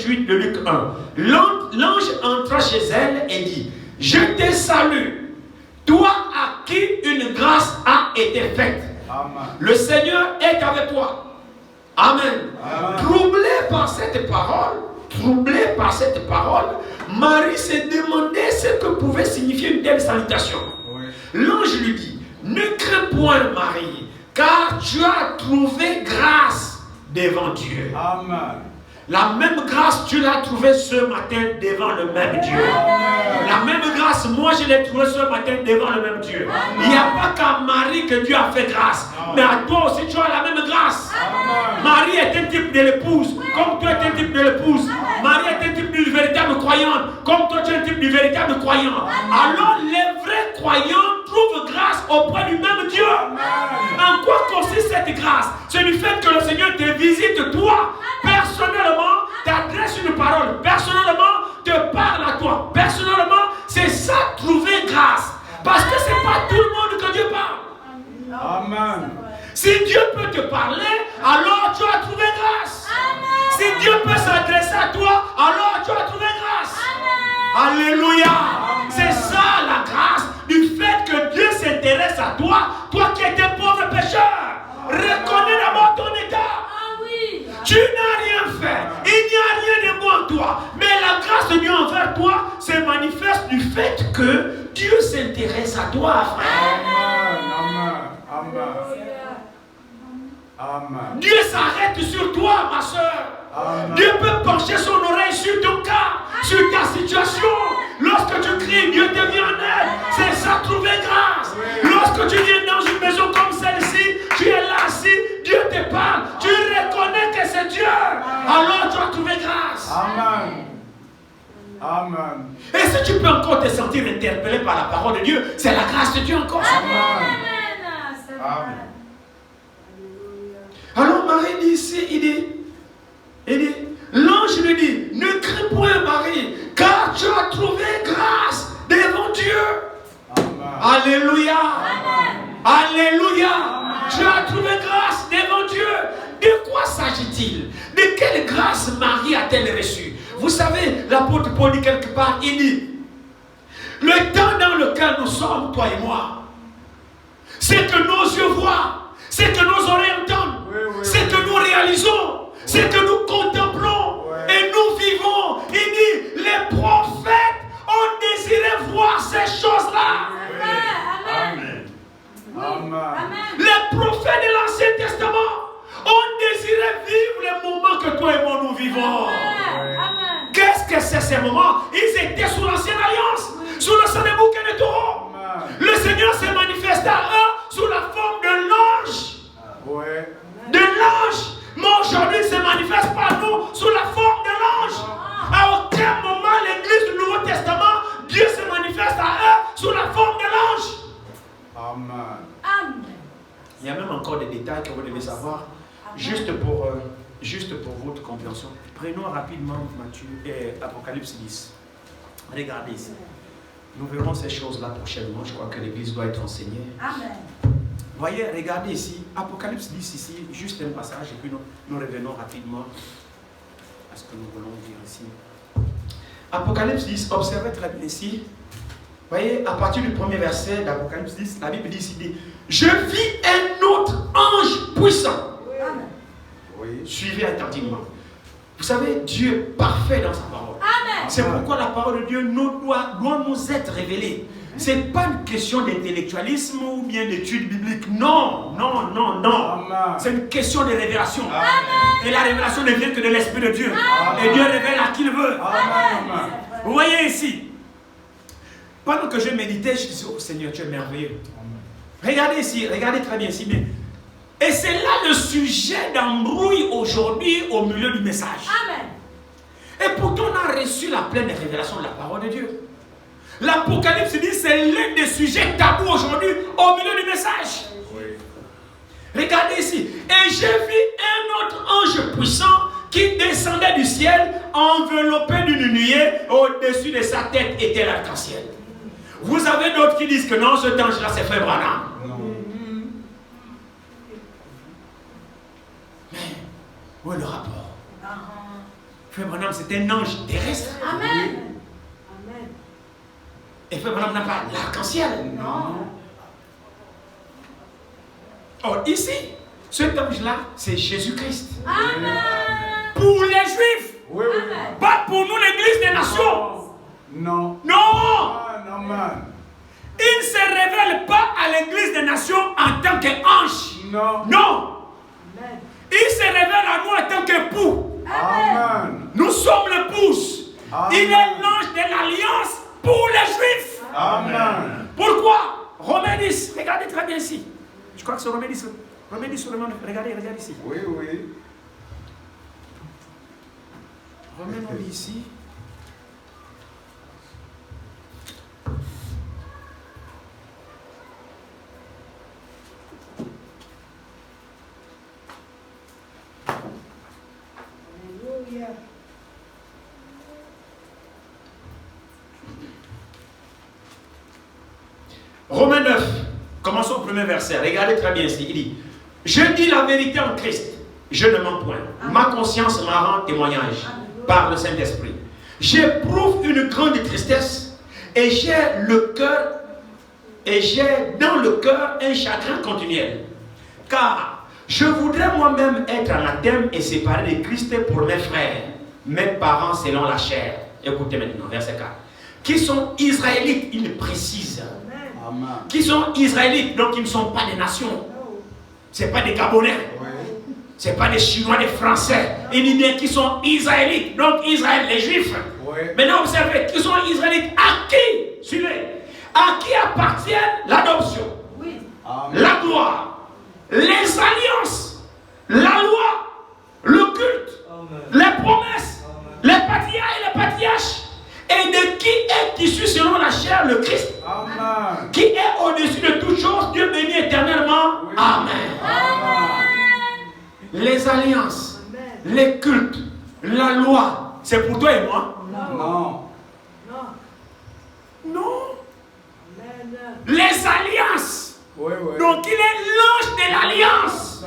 28 de Luc 1. L'ange entra chez elle et dit, je te salue, toi à qui une grâce a été faite. Amen. Le Seigneur est avec toi. Amen. Amen. Troublé par cette parole, Marie s'est demandé ce que pouvait signifier une telle salutation. Oui. L'ange lui dit, ne crains point Marie, car tu as trouvé grâce devant Dieu. Amen. La même grâce, tu l'as trouvée ce matin devant le même Dieu. La même grâce, moi je l'ai trouvée ce matin devant le même Dieu. Il n'y a pas qu'à Marie que Dieu a fait grâce, mais à toi aussi tu as la même grâce. Marie est un type de l'épouse, comme toi tu es un type de l'épouse. Marie est un type d'une véritable croyante, comme toi tu es un type du véritable croyant. Alors les vrais croyants trouvent grâce auprès du même Dieu. En quoi consiste cette grâce? C'est du fait que le Seigneur te visite toi, personnellement, t'adresse une parole, personnellement, te parle à toi, personnellement, c'est ça, trouver grâce. Parce que c'est pas tout le monde que Dieu parle. Amen. Si Dieu peut te parler, alors tu as trouvé grâce. Si Dieu peut s'adresser à toi, alors tu as trouvé grâce. Alléluia. C'est ça la grâce, du fait que Dieu s'intéresse à toi, toi qui étais pauvre pécheur. Reconnais d'abord ton état. Tu n'as rien fait. Il n'y a rien de bon en toi. Mais la grâce de Dieu envers toi se manifeste du fait que Dieu s'intéresse à toi, frère. Amen. Amen. Amen. Dieu s'arrête sur toi, ma soeur. Dieu peut pencher son oreille sur ton cas, sur ta situation. Lorsque tu cries, Dieu te vient en aide. C'est ça, trouver grâce. Lorsque tu viens dans une maison comme celle-ci, tu es là assis, Dieu te parle. Tu reconnais que c'est Dieu. Alors tu as trouvé grâce. Amen. Amen. Et si tu peux encore te sentir interpellé par la parole de Dieu, c'est la grâce de Dieu encore. Amen. Amen. Alors Marie dit ici, il dit, l'ange lui dit, ne crains point Marie, car tu as trouvé grâce devant Dieu. Amen. Alléluia. Amen. Alléluia. Tu as trouvé grâce devant Dieu. De quoi s'agit-il? De quelle grâce Marie a-t-elle reçue? Vous savez, l'apôtre Paul dit quelque part, il dit, le temps dans lequel nous sommes, toi et moi, c'est que nos yeux voient, c'est que nos oreilles entendent, c'est que nous réalisons, c'est que nous contemplons et nous vivons. Il dit, les prophètes ont désiré voir ces choses-là. Amen. Amen. Les prophètes de l'Ancien Testament ont désiré vivre les moments que toi et moi nous vivons. Qu'est-ce que c'est ces moments? Ils étaient sous l'Ancienne Alliance, sous le sang des bouquets de taureaux. Le Seigneur s'est manifesté à eux sous la forme de l'ange. De l'ange. Mais aujourd'hui, il se manifeste par nous sous la forme de l'ange. À aucun moment, l'église du Nouveau Testament, Dieu se manifeste à eux sous la forme de l'ange. Amen. Il y a même encore des détails que vous devez savoir, juste pour votre compréhension. Prenons rapidement Matthieu et Apocalypse 10. Regardez ici. Nous verrons ces choses-là prochainement. Je crois que l'église doit être enseignée. Amen. Voyez, regardez ici, Apocalypse 10 ici, juste un passage, et puis nous revenons rapidement à ce que nous voulons dire ici. Apocalypse 10, observez très bien ici. Voyez, à partir du premier verset d'Apocalypse 10, la Bible dit ici, je vis un autre ange puissant. Oui. Suivez attentivement. Vous savez, Dieu est parfait dans sa parole. C'est pourquoi la parole de Dieu doit nous être révélée. Ce n'est pas une question d'intellectualisme ou bien d'études bibliques. Non, non, non, non. C'est une question de révélation. Amen. Et la révélation ne vient que de l'Esprit de Dieu. Amen. Et Dieu révèle à qui il veut. Amen. Vous voyez ici, pendant que je méditais, je disais, oh Seigneur, tu es merveilleux. Amen. Regardez ici, regardez très bien ici. Mais... Et c'est là le sujet d'embrouille aujourd'hui au milieu du message. Amen. Et pourtant, on a reçu la pleine révélation de la parole de Dieu. L'Apocalypse dit c'est l'un des sujets tabous aujourd'hui au milieu du message. Oui. Regardez ici. Et j'ai vu un autre ange puissant qui descendait du ciel, enveloppé d'une nuée. Au-dessus de sa tête était l'arc-en-ciel. Vous avez d'autres qui disent que non, cet ange-là c'est Frère Branham. Mais où est le rapport? Frère Branham, c'est un ange terrestre. Amen. Et Frère Branham n'a pas l'arc-en-ciel. Non. Or, ici, cet ange-là, c'est Jésus-Christ. Amen. Pour les Juifs. Oui, oui. Pas pour nous, l'Église des nations. Non. Non. Amen. Il ne se révèle pas à l'Église des nations en tant qu'ange. Non. Non. Il se révèle à nous en tant qu'époux. Amen. Nous sommes l'épouse. Amen. Il est l'ange de l'alliance pour les Juifs. Amen. Pourquoi? Romains 10. Regardez très bien ici. Je crois que c'est Romains 10. Romains 10 sur le monde. Regardez ici. Oui, oui. Romains nous dit ici. Romains 9, commençons au premier verset. Regardez très bien ici. Il dit: je dis la vérité en Christ, je ne mens point. Ma conscience m'en rend témoignage par le Saint-Esprit. J'éprouve une grande tristesse et j'ai dans le cœur un chagrin continuel. Car je voudrais moi-même être anathème et séparé de Christ pour mes frères, mes parents selon la chair. Écoutez maintenant, verset 4. Qui sont israélites, il précise. Amen. Qui sont israélites, donc ils ne sont pas des nations. Ce n'est pas des Gabonais. Oui. Ce n'est pas des Chinois, des Français. Il dit bien qu'ils sont israélites, donc Israël, les Juifs. Oui. Maintenant, observez, qui sont israélites à qui? Suivez. À qui appartient l'adoption, Amen. la gloire, les alliances, la loi, le culte, les promesses, les patriarches et les patriarches. Et de qui est issu selon la chair le Christ, Amen. qui est au-dessus de toutes choses, Dieu béni éternellement. Oui. Amen. Amen. Les alliances, les cultes, la loi, c'est pour toi et moi? Non. Non. Les alliances. Oui, oui. Donc il est l'ange de l'alliance.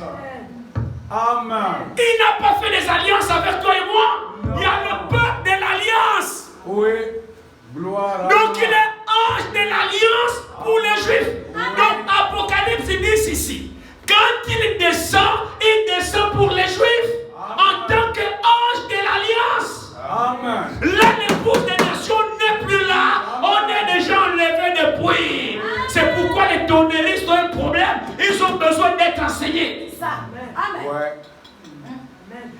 Amen. Il n'a pas fait des alliances avec toi et moi. Non. Il y a le peuple de l'alliance. Oui. Gloire à Donc Dieu. il est ange de l'alliance pour les Juifs. Donc Apocalypse dit ici, quand il descend pour les Juifs en tant qu'ange de l'alliance. Amen. Là, l'épouse des nations n'est plus là. On est déjà enlevé depuis. C'est pourquoi les tonneristes ont un problème. Ils ont besoin d'être enseignés. Ouais.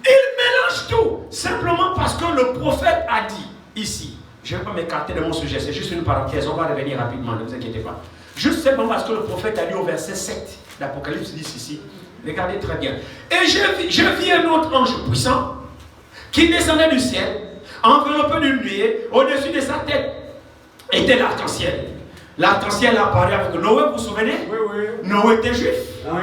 Ils mélangent tout. Simplement parce que le prophète a dit ici. Je ne vais pas m'écarter de mon sujet. C'est juste une parenthèse. On va revenir rapidement. Ne vous inquiétez pas. Juste simplement parce que le prophète a dit au verset 7 d'Apocalypse 10 ici. Regardez très bien. Et je vis un autre ange puissant qui descendait du ciel, enveloppé d'une nuée. Au-dessus de sa tête était l'arc-en-ciel. L'arc-en-ciel a apparu avec Noé, vous vous souvenez? Oui, oui. Noé était juif. Oui.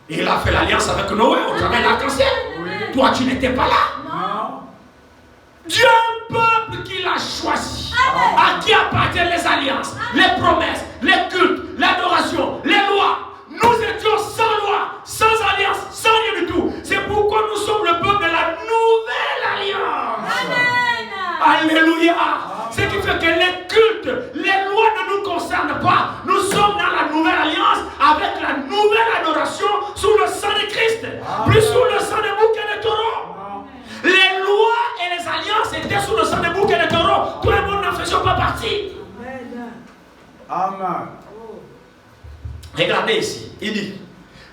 Il a fait l'alliance avec Noé au travers de l'arc-en-ciel. Oui. Toi, tu n'étais pas là. Non. Dieu a un peuple qu'il a choisi. À qui appartiennent les alliances, les promesses, les cultes, l'adoration, les lois. Nous étions sans loi, sans alliance, sans rien du tout. C'est pourquoi nous sommes le peuple de la nouvelle alliance. Alléluia. Ce qui fait que les cultes, les lois ne nous concernent pas. Nous sommes dans la nouvelle alliance avec la nouvelle adoration sous le sang de Christ. Plus sous le sang de bouc et de taureau. Les lois et les alliances étaient sous le sang de bouc et de taureau. Tout le monde n'en faisait pas partie. Amen. Regardez ici, il dit: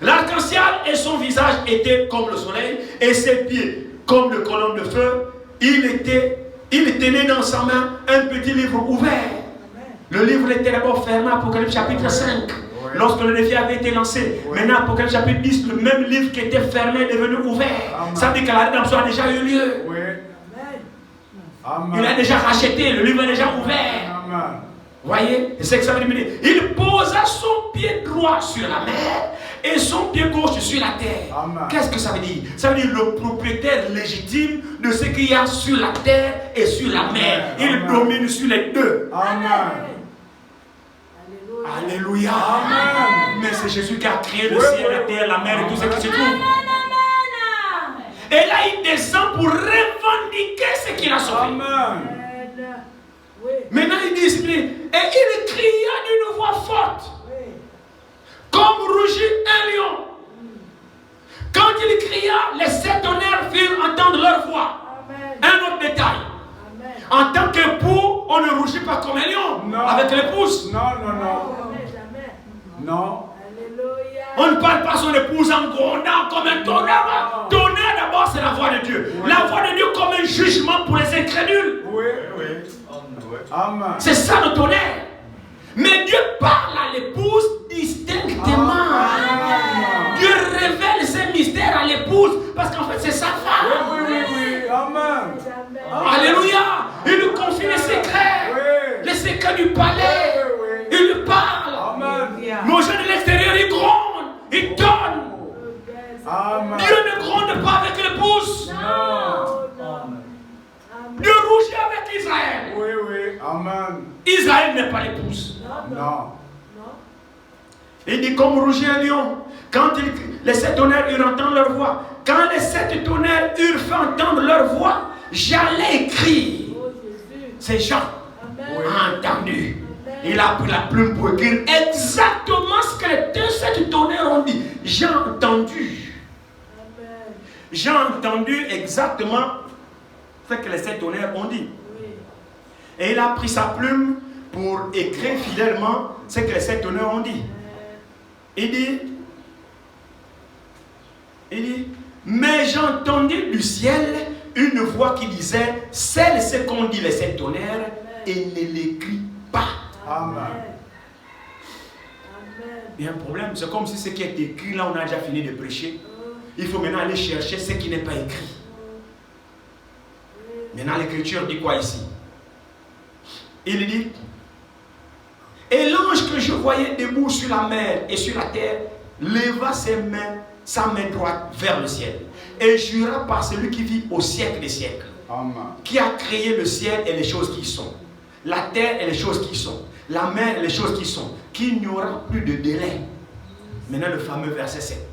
l'arc-en-ciel et son visage étaient comme le soleil et ses pieds comme de colonnes de feu. Il tenait dans sa main un petit livre ouvert. Le livre était d'abord fermé, Apocalypse chapitre 5. Lorsque le défi avait été lancé. Maintenant, Apocalypse chapitre 10, le même livre qui était fermé est devenu ouvert. Ça veut dire que la rédemption a déjà eu lieu. Oui. Amen. Il a déjà racheté, le livre est déjà ouvert. Amen. Voyez, c'est ce que ça veut dire. Il posa son pied droit sur la mer et son pied gauche sur la terre. Qu'est-ce que ça veut dire? Ça veut dire le propriétaire légitime de ce qu'il y a sur la terre et sur la mer. Il domine sur les deux. Amen. Alléluia. Amen. Mais c'est Jésus qui a créé le ciel, la terre, la mer et tout ce qui se trouve. Et là, il descend pour revendiquer ce qu'il a sauvé. Amen. Maintenant, il dit, et il cria d'une voix forte, comme rugit un lion. Quand il cria, les 7 tonnerres firent entendre leur voix. Un autre détail. En tant qu'époux, on ne rougit pas comme un lion, non. avec l'épouse. Non, non, non. Non. On ne parle pas son épouse en grondant comme un tonnerre. Tonnerre, d'abord, c'est la voix de Dieu. Oui. La voix de Dieu comme un jugement pour les incrédules. Oui, oui. Amen. C'est ça le tonnerre. Mais Dieu parle à l'épouse distinctement. Amen. Dieu révèle ses mystères à l'épouse parce qu'en fait c'est sa femme. Oui, oui, oui. Amen. Alléluia. Il lui confie les secrets. Oui. Les secrets du palais. Oui, oui. Il lui parle. Amen. Mais aux gens de l'extérieur, il gronde. Il donne. Amen. Dieu ne gronde pas avec l'épouse. Dieu rougit avec Israël. Oui, oui. Amen. Israël n'est pas l'épouse. Non. Il dit comme rougit un lion. Quand les 7 tonnerres eurent entendu leur voix. Quand les 7 tonnerres eurent fait entendre leur voix, j'allais écrire. C'est Jean a entendu. Il a pris la plume pour écrire exactement ce que les 7 tonnerres ont dit. J'ai entendu. J'ai entendu exactement ce que les 7 tonnerres ont dit. Et il a pris sa plume pour écrire fidèlement ce que les 7 tonnerres ont dit. Il dit, mais j'entendis du ciel une voix qui disait, celle ce qu'ont dit les 7 tonnerres et ne l'écrit pas. Amen. Il y a un problème, c'est comme si ce qui est écrit là, on a déjà fini de prêcher. Il faut maintenant aller chercher ce qui n'est pas écrit. Maintenant l'écriture dit quoi ici? Il dit, et l'ange que je voyais debout sur la mer et sur la terre leva sa main droite vers le ciel et jura par celui qui vit au siècle des siècles, Amen. qui a créé le ciel et les choses qui y sont, la terre et les choses qui y sont, la mer et les choses qui y sont, qu'il n'y aura plus de délai. Maintenant le fameux verset 7.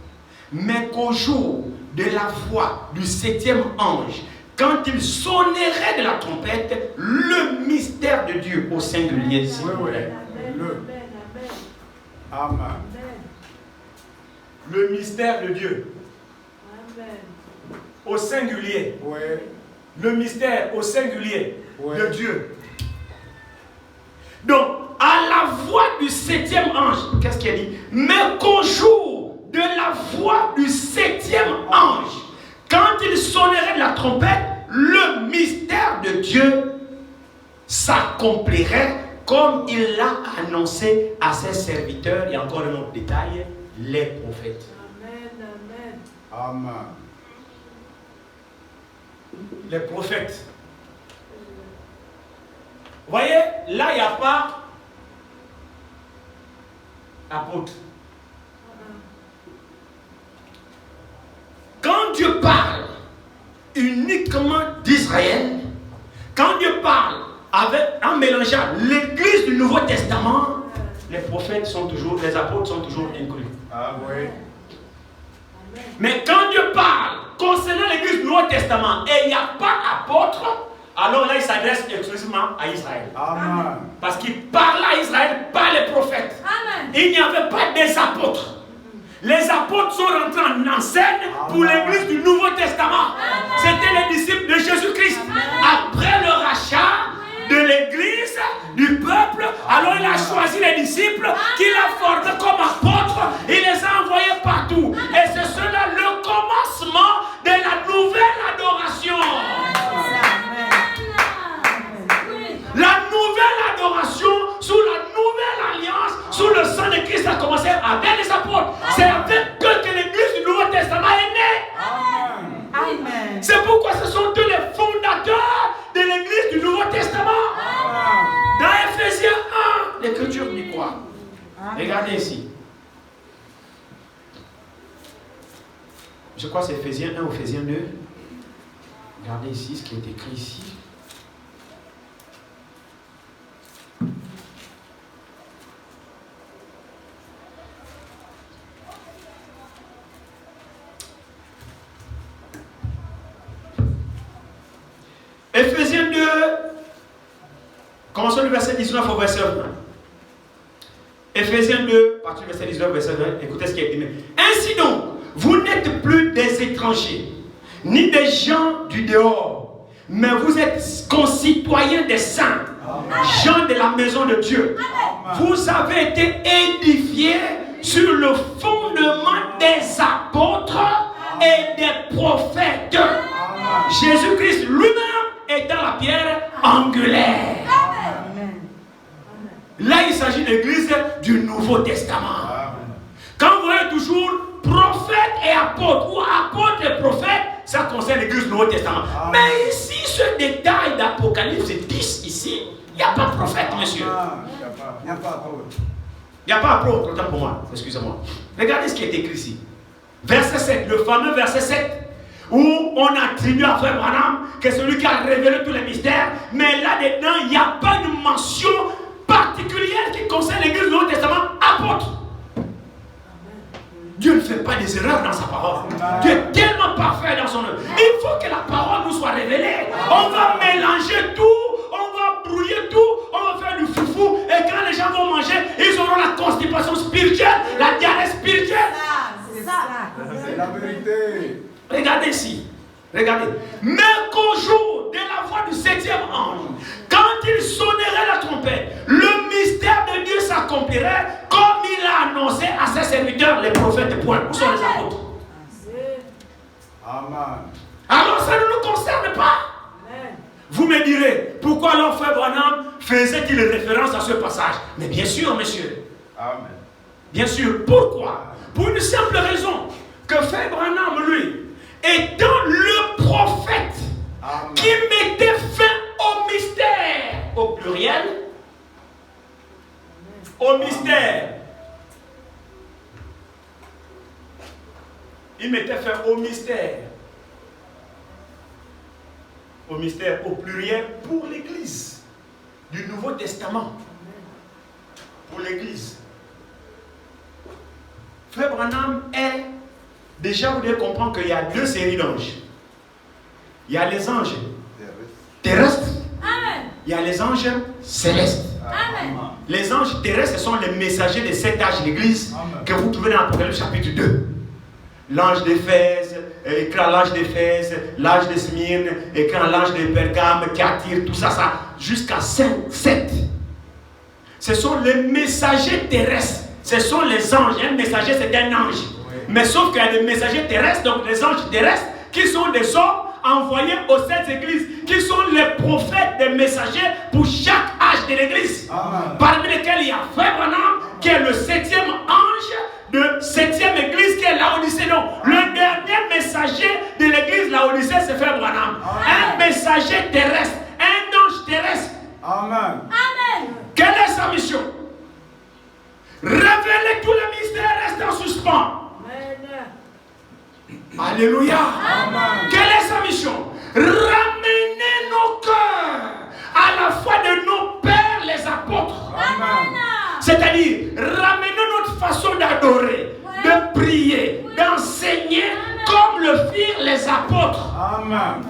Mais qu'au jour de la voix du 7e ange, quand il sonnerait de la trompette, le mystère de Dieu au singulier. Oui, oui. Amen. Le mystère de Dieu au singulier. Oui. Le mystère au singulier Oui. de Dieu. Donc, à la voix du 7e ange, qu'est-ce qu'il a dit? Mais qu'au jour de la voix du 7e ange, quand il sonnerait de la trompette, le mystère de Dieu s'accomplirait comme il l'a annoncé à ses serviteurs. Et encore un autre détail, les prophètes. Amen. Les prophètes. Vous voyez, là, il n'y a pas apôtre. Quand Dieu parle uniquement d'Israël, quand Dieu parle en mélangeant l'église du Nouveau Testament, les prophètes sont toujours, les apôtres sont toujours inclus. Ah oui. Mais quand Dieu parle concernant l'église du Nouveau Testament et il n'y a pas d'apôtre, alors là il s'adresse exclusivement à Israël. Amen. Parce qu'il parle à Israël par les prophètes. Amen. Il n'y avait pas des apôtres. Les apôtres sont rentrés en scène pour l'église du Nouveau Testament. C'était les disciples de Jésus-Christ. Après le rachat de l'église, du peuple, alors il a choisi les disciples qu'il a formés comme apôtres. Il les a envoyés partout. Et c'est cela le commencement de la nouvelle adoration. La nouvelle adoration sous la nouvelle alliance, sous le sang de Christ a commencé avec les apôtres. C'est avec eux que l'église du Nouveau Testament est née. Amen. C'est pourquoi ce sont eux les fondateurs de l'église du Nouveau Testament. Dans Ephésiens 1, l'écriture dit quoi? Regardez ici. Je crois que c'est Ephésiens 1 ou Ephésiens 2. Regardez ici ce qui est écrit ici. commençons le verset 19 au verset 20. Éphésiens 2, à partir du verset 19 au verset 20, écoutez ce qui est dit. Ainsi donc, vous n'êtes plus des étrangers, ni des gens du dehors, mais vous êtes concitoyens des saints, gens de la maison de Dieu. Vous avez été édifiés sur le fondement des apôtres et des prophètes. Jésus-Christ lui-même étant la pierre angulaire. Là, il s'agit de l'église du Nouveau Testament. Quand vous voyez toujours prophète et apôtre, ou apôtre et prophète, ça concerne l'église du Nouveau Testament. Mais ici, ce détail d'Apocalypse 10, ici, il n'y a pas de prophète, monsieur. Il n'y a pas apôtre. Il n'y a pas apôtre, autant pour moi, excusez-moi. Regardez ce qui est écrit ici. Verset 7, le fameux verset 7. Où on attribue à Frère Branham que c'est celui qui a révélé tous les mystères, mais là-dedans, il n'y a pas de mention particulière qui concerne l'église du Nouveau Testament, apôtre. Dieu ne fait pas des erreurs dans sa parole. Dieu est tellement parfait dans son œuvre. Il faut que la parole nous soit révélée. On va mélanger tout, on va brouiller tout, on va faire du foufou, et quand les gens vont manger, ils auront la constipation spirituelle, la diarrhée spirituelle. C'est ça. C'est la vérité. Regardez ici, regardez. Mais qu'au jour de la voix du 7e ange, quand il sonnerait la trompette, le mystère de Dieu s'accomplirait comme il a annoncé à ses serviteurs, les prophètes. Point. Où sont les apôtres? Amen. Alors ça ne nous concerne pas. Vous me direz, pourquoi alors Frère Branham faisait-il référence à ce passage? Mais bien sûr, monsieur. Amen. Bien sûr. Pourquoi? Pour une simple raison. Que Frère Branham, lui, étant le prophète qui mettait fin au mystère, au pluriel, au mystère. Il mettait fin au mystère. Au mystère, au pluriel, pour l'Église du Nouveau Testament. Pour l'Église. Frère Branham est... Déjà, vous devez comprendre qu'il y a deux séries d'anges. Il y a les anges terrestres. Amen. Il y a les anges célestes. Amen. Les anges terrestres, ce sont les messagers des 7 âges de l'Église que vous trouvez dans l'Apocalypse chapitre 2. L'ange d'Éphèse, écrit l'ange d'Éphèse, l'ange de Smyrne, écrit l'ange de Pergame, qui attire tout ça, jusqu'à 7. Ce sont les messagers terrestres. Ce sont les anges. Un messager, c'est un ange. Mais sauf qu'il y a des messagers terrestres, donc les anges terrestres, qui sont des hommes envoyés aux 7 églises, qui sont les prophètes des messagers pour chaque âge de l'église. Parmi lesquels il y a Frère Branham, qui est le 7e ange de 7e église, qui est Laodicée. Donc, le dernier messager de l'église Laodicée, c'est Frère Branham. Un messager terrestre, un ange terrestre. Amen. Amen. Quelle est sa mission? Révéler tous les mystères restant en suspens. Alléluia. Amen. Quelle est sa mission? Ramener nos cœurs à la foi de nos pères les apôtres. Amen. C'est-à-dire ramener notre façon d'adorer, de prier, d'enseigner comme le firent les apôtres. Amen.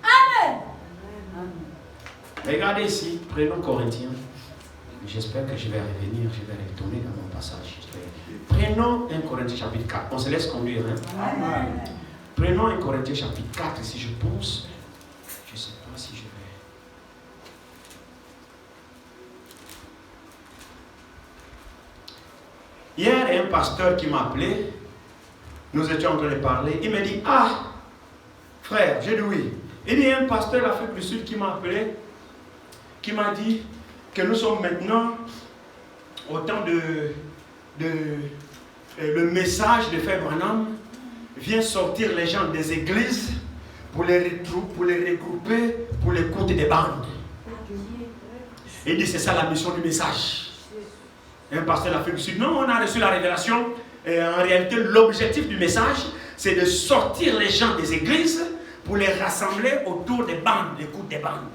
Amen. Regardez ici, prenons Corinthiens. J'espère que je vais revenir, je vais retourner dans mon passage. Prenons 1 Corinthiens chapitre 4. On se laisse conduire. Hein? Amen. Prenons 1 Corinthiens chapitre 4 si je pense. Je ne sais pas si je vais. Hier, il y a un pasteur qui m'a appelé. Nous étions en train de parler. Il me dit, ah, frère, j'ai dit oui. Il y a un pasteur de l'Afrique du Sud qui m'a appelé, qui m'a dit que nous sommes maintenant au temps le message de Frère Branham vient sortir les gens des églises pour les regrouper, pour les compter des bandes. Il dit c'est ça la mission du message. Un pasteur de l'Afrique du Sud. Non, on a reçu la révélation. Et en réalité, l'objectif du message, c'est de sortir les gens des églises pour les rassembler autour des bandes, l'écoute des bandes.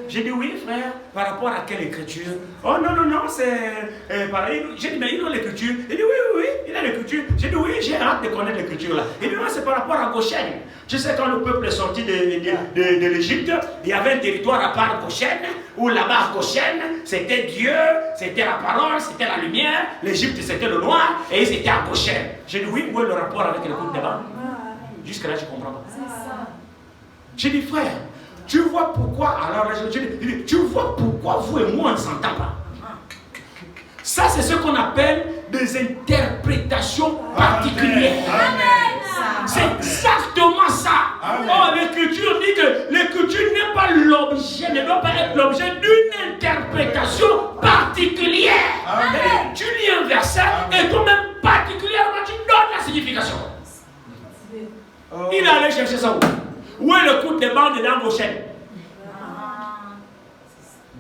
J'ai dit oui, frère, par rapport à quelle écriture? Oh non, non, non, c'est pareil. J'ai dit, mais il a l'écriture. Il dit oui, il a l'écriture. J'ai dit oui, j'ai hâte de connaître l'écriture là. Il dit non, c'est par rapport à Goshen. Tu sais, quand le peuple est sorti de l'Égypte, il y avait un territoire à part Goshen, où là-bas, Goshen, c'était Dieu, c'était la parole, c'était la lumière. L'Égypte, c'était le noir, et ils étaient à Goshen. J'ai dit oui, où est le rapport avec le coup de débat? Jusque-là, je ne comprends pas. J'ai dit, frère, tu vois pourquoi, alors là, je dis, tu vois pourquoi vous et moi on ne s'entend pas? Ça, c'est ce qu'on appelle des interprétations particulières. C'est exactement ça. Oh, l'Écriture dit que l'Écriture n'est pas l'objet, ne doit pas être l'objet d'une interprétation particulière. Tu lis un verset et toi-même particulièrement tu donnes la signification. Il allait chercher ça où? Où est le coup de bande dans vos chaînes?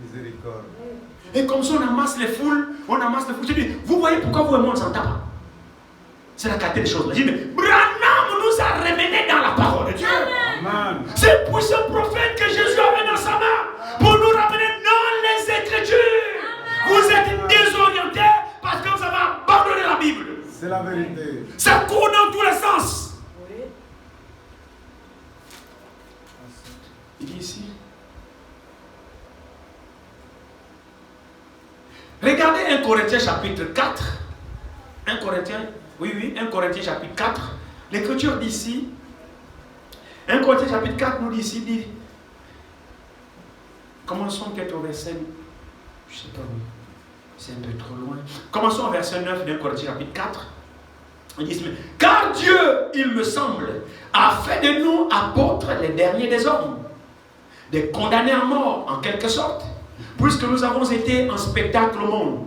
Miséricorde. Et comme ça, on amasse les foules. Je dis, vous voyez pourquoi vous et moi on ne s'entend pas? C'est la qualité des choses. Je dis, mais Branham nous a ramenés dans la parole de Dieu. C'est pour ce prophète que Jésus avait dans sa main. Pour nous ramener dans les Écritures. Vous êtes désorientés parce que vous avez abandonné la Bible. C'est la vérité. Ça court dans tous les sens. Il dit ici. Regardez 1 Corinthiens chapitre 4. 1 Corinthiens, oui, 1 Corinthiens chapitre 4. L'écriture d'ici. 1 Corinthiens chapitre 4 nous dit ici, dit. Commençons peut-être au verset. Je ne sais pas, oui. C'est un peu trop loin. Commençons au verset 9 de 1 Corinthiens chapitre 4. Il dit, car Dieu, il me semble, a fait de nous apôtres les derniers des hommes, des condamnés à mort en quelque sorte, puisque nous avons été un spectacle au monde,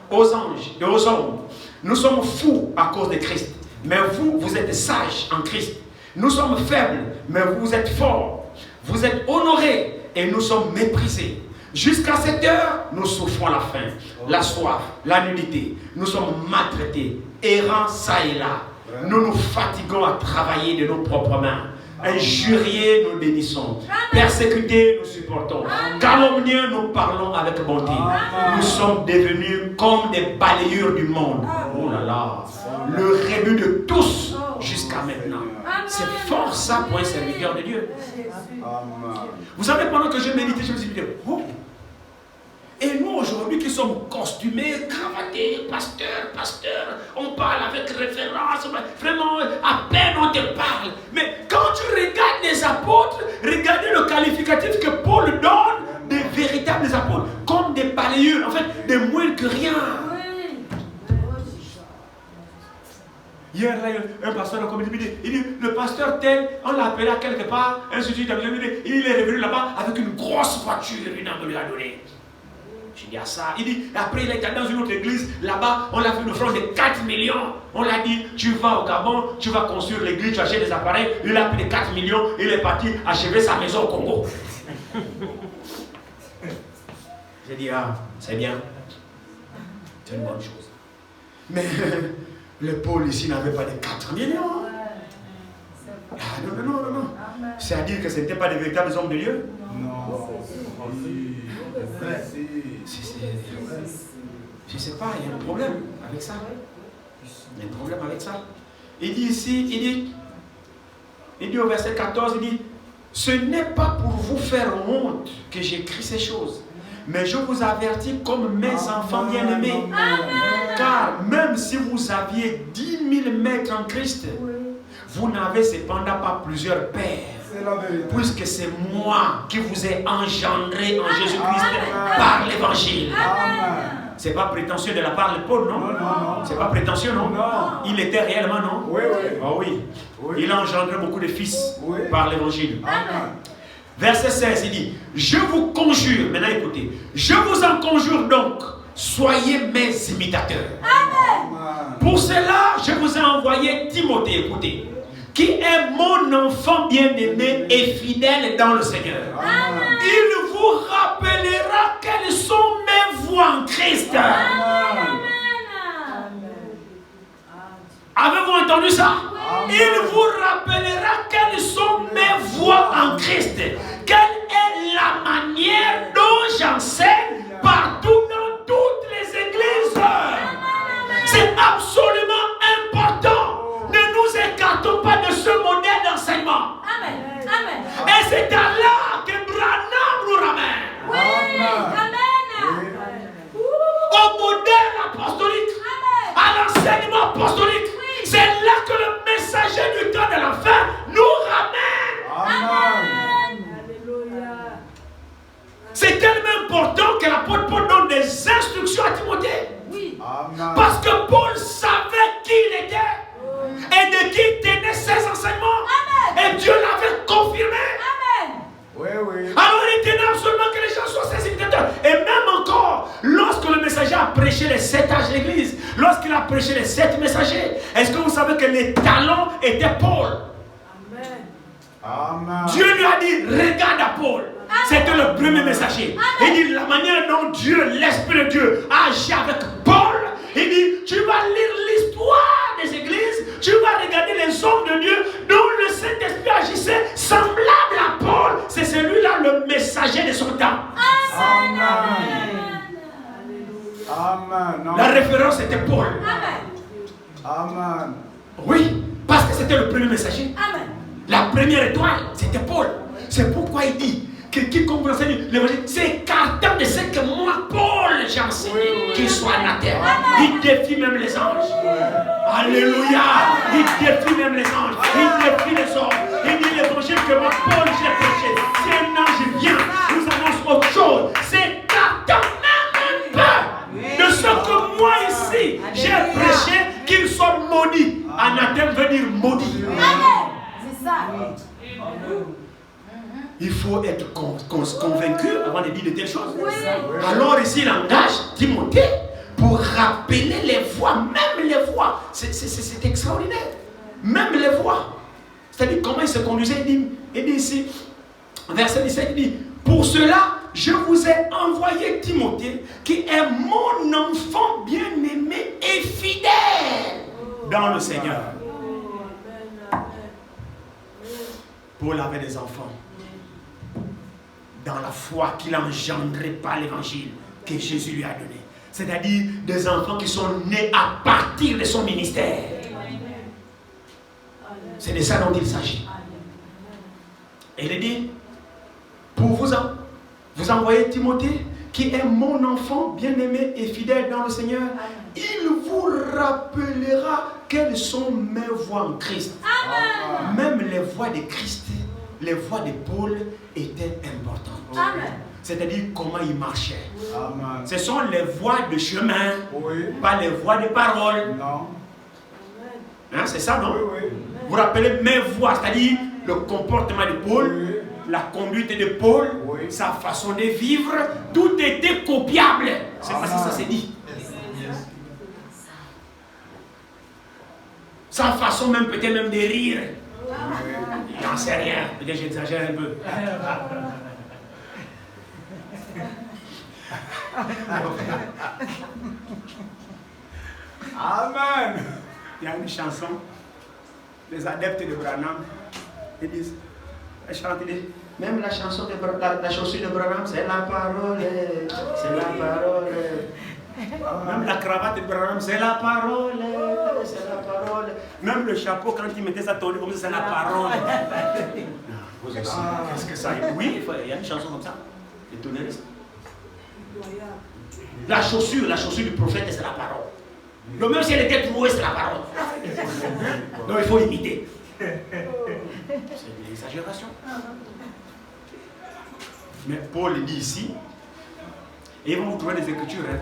aux anges et aux hommes. Nous sommes fous à cause de Christ, mais vous, vous êtes sages en Christ. Nous sommes faibles, mais vous êtes forts. Vous êtes honorés et nous sommes méprisés. Jusqu'à cette heure, nous souffrons la faim, la soif, la nudité. Nous sommes maltraités, errants ça et là. Nous nous fatiguons à travailler de nos propres mains. Injuriés, nous bénissons. Persécutés, nous supportons. Calomniés, nous parlons avec bonté. Nous sommes devenus comme des balayures du monde. Oh là là. Le rebut de tous jusqu'à maintenant. C'est fort ça pour un serviteur de Dieu. Vous savez, pendant que je méditais, je me suis dit, oh. Et nous, aujourd'hui, qui sommes costumés, cravatés, pasteurs, on parle avec référence, vraiment, à peine on te parle. Mais quand tu regardes les apôtres, regardez le qualificatif que Paul donne des véritables apôtres, comme des balayures, en fait, des moins que rien. Hier, là, un pasteur a dit, il dit, le pasteur tel, on l'a appelé à quelque part, il est revenu là-bas avec une grosse voiture, on lui a donné. Je dis à ça, il dit, après il est allé dans une autre église, là-bas, on l'a fait une offrande de 4 millions. On l'a dit, tu vas au Gabon, tu vas construire l'église, tu achètes des appareils. Il a pris les 4 millions, il est parti achever sa maison au Congo. J'ai dit, ah, c'est bien. C'est une bonne chose. Mais le Paul ici n'avait pas de 4 millions. Ah, non. C'est-à-dire que ce n'était pas des véritables hommes de Dieu. Non. Je ne sais pas, il y a un problème avec ça. Il y a un problème avec ça. Il dit ici, il dit au verset 14, il dit, ce n'est pas pour vous faire honte que j'écris ces choses, mais je vous avertis comme mes enfants bien-aimés. Car même si vous aviez 10 000 maîtres en Christ, vous n'avez cependant pas plusieurs pères. Puisque c'est moi qui vous ai engendré en Jésus-Christ par l'évangile. C'est pas prétentieux de la part de Paul, non? C'est pas prétentieux, non? Il était réellement, non? Oh oui. Il a engendré beaucoup de fils par l'évangile. Verset 16, il dit, je vous conjure, maintenant écoutez, je vous en conjure donc, soyez mes imitateurs. Pour cela, je vous ai envoyé Timothée, écoutez, qui est mon enfant bien-aimé et fidèle dans le Seigneur. Il vous rappellera quelles sont mes voies en Christ. Avez-vous entendu ça? Il vous rappellera quelles sont mes voies en Christ. Quelle est la manière prêché les 7 âges de l'église, lorsqu'il a prêché les 7 messagers, est-ce que vous savez que les talents étaient Paul? Amen. Dieu lui a dit, regarde à Paul. C'était le premier messager. Il dit, la manière dont Dieu, l'Esprit de Dieu, a agi avec Paul, il dit, tu vas lire l'histoire des églises, tu vas regarder les hommes de Dieu dont le Saint-Esprit agissait semblable à Paul. C'est celui-là le messager de son temps. Amen. Amen. La référence était Paul. Amen. Oui, parce que c'était le premier messager. Amen. La première étoile, c'était Paul. C'est pourquoi il dit que quiconque vous enseigne l'évangile, c'est écartant de ce que moi, Paul, j'enseigne, qu'il soit anathème. Il défie même les anges. Alléluia. Il défie même les anges. Il défie les hommes. Il dit l'évangile que moi, Paul, j'ai prêché. Si un ange vient, nous annonce autre chose. C'est écartant même un peu de ce que moi ici, j'ai prêché, qu'il soit maudit. Anathème veut dire maudit. C'est ça. Il faut être convaincu avant de dire de telles choses. Oui. Alors ici, il engage Timothée pour rappeler les voix, même les voix. C'est extraordinaire. Même les voix. C'est-à-dire comment il se conduisait. Il dit ici, verset 17, il dit, pour cela, je vous ai envoyé Timothée, qui est mon enfant bien-aimé et fidèle dans le Seigneur. Paul avait des enfants dans la foi qu'il engendrait par l'évangile que Jésus lui a donné. C'est-à-dire des enfants qui sont nés à partir de son ministère. C'est de ça dont il s'agit. Et il dit, pour vous envoyer Timothée, qui est mon enfant bien-aimé et fidèle dans le Seigneur, il vous rappellera quelles sont mes voies en Christ. Amen. Même les voies de Christ, les voies de Paul étaient importantes. Amen. C'est-à-dire comment il marchait. Amen. Ce sont les voies de chemin, Oui. pas les voies de parole. Non. Hein, c'est ça, non? Oui, oui. Vous rappelez mes voies, c'est-à-dire le comportement de Paul, Oui. la conduite de Paul, Oui. sa façon de vivre, tout était copiable. C'est parce que ça s'est dit. Sa façon même peut-être même de rire. J'en sais rien, peut-être j'exagère un peu. Amen. Il y a une chanson, les adeptes de Branham, ils disent, ils chantent, ils disent, même la chanson de la chaussure de Branham, c'est la parole, c'est la parole. Même la cravate de Branham, c'est la parole, c'est la parole. Même le chapeau, quand il mettait sa tournée comme ça, c'est la parole. Vous aussi, qu'est-ce que ça est? Oui, il y a une chanson comme ça, les tonneristes. La chaussure du prophète, c'est la parole. Donc même si elle était trouée, c'est la parole. Donc il faut imiter. C'est une exagération. Mais Paul dit ici, et ils vont vous trouver des écritures, hein.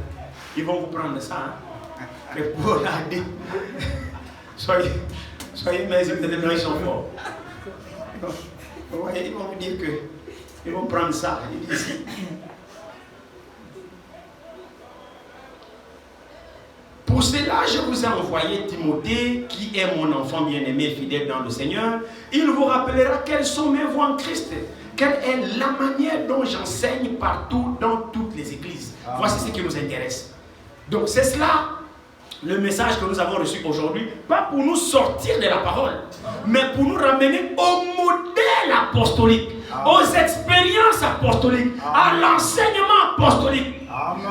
Ils vont vous prendre ça. Hein. Mais Paul a dit, soyez mais ils sont forts. Vous voyez, ils vont vous dire que, ils vont prendre ça. Il dit ici. Pour cela, je vous ai envoyé Timothée, qui est mon enfant bien-aimé, fidèle dans le Seigneur. Il vous rappellera quelles sont mes voies en Christ. Quelle est la manière dont j'enseigne partout dans toutes les églises. Voici ce qui nous intéresse. Donc c'est cela le message que nous avons reçu aujourd'hui. Pas pour nous sortir de la parole, mais pour nous ramener au modèle apostolique, aux expériences apostoliques, à l'enseignement apostolique.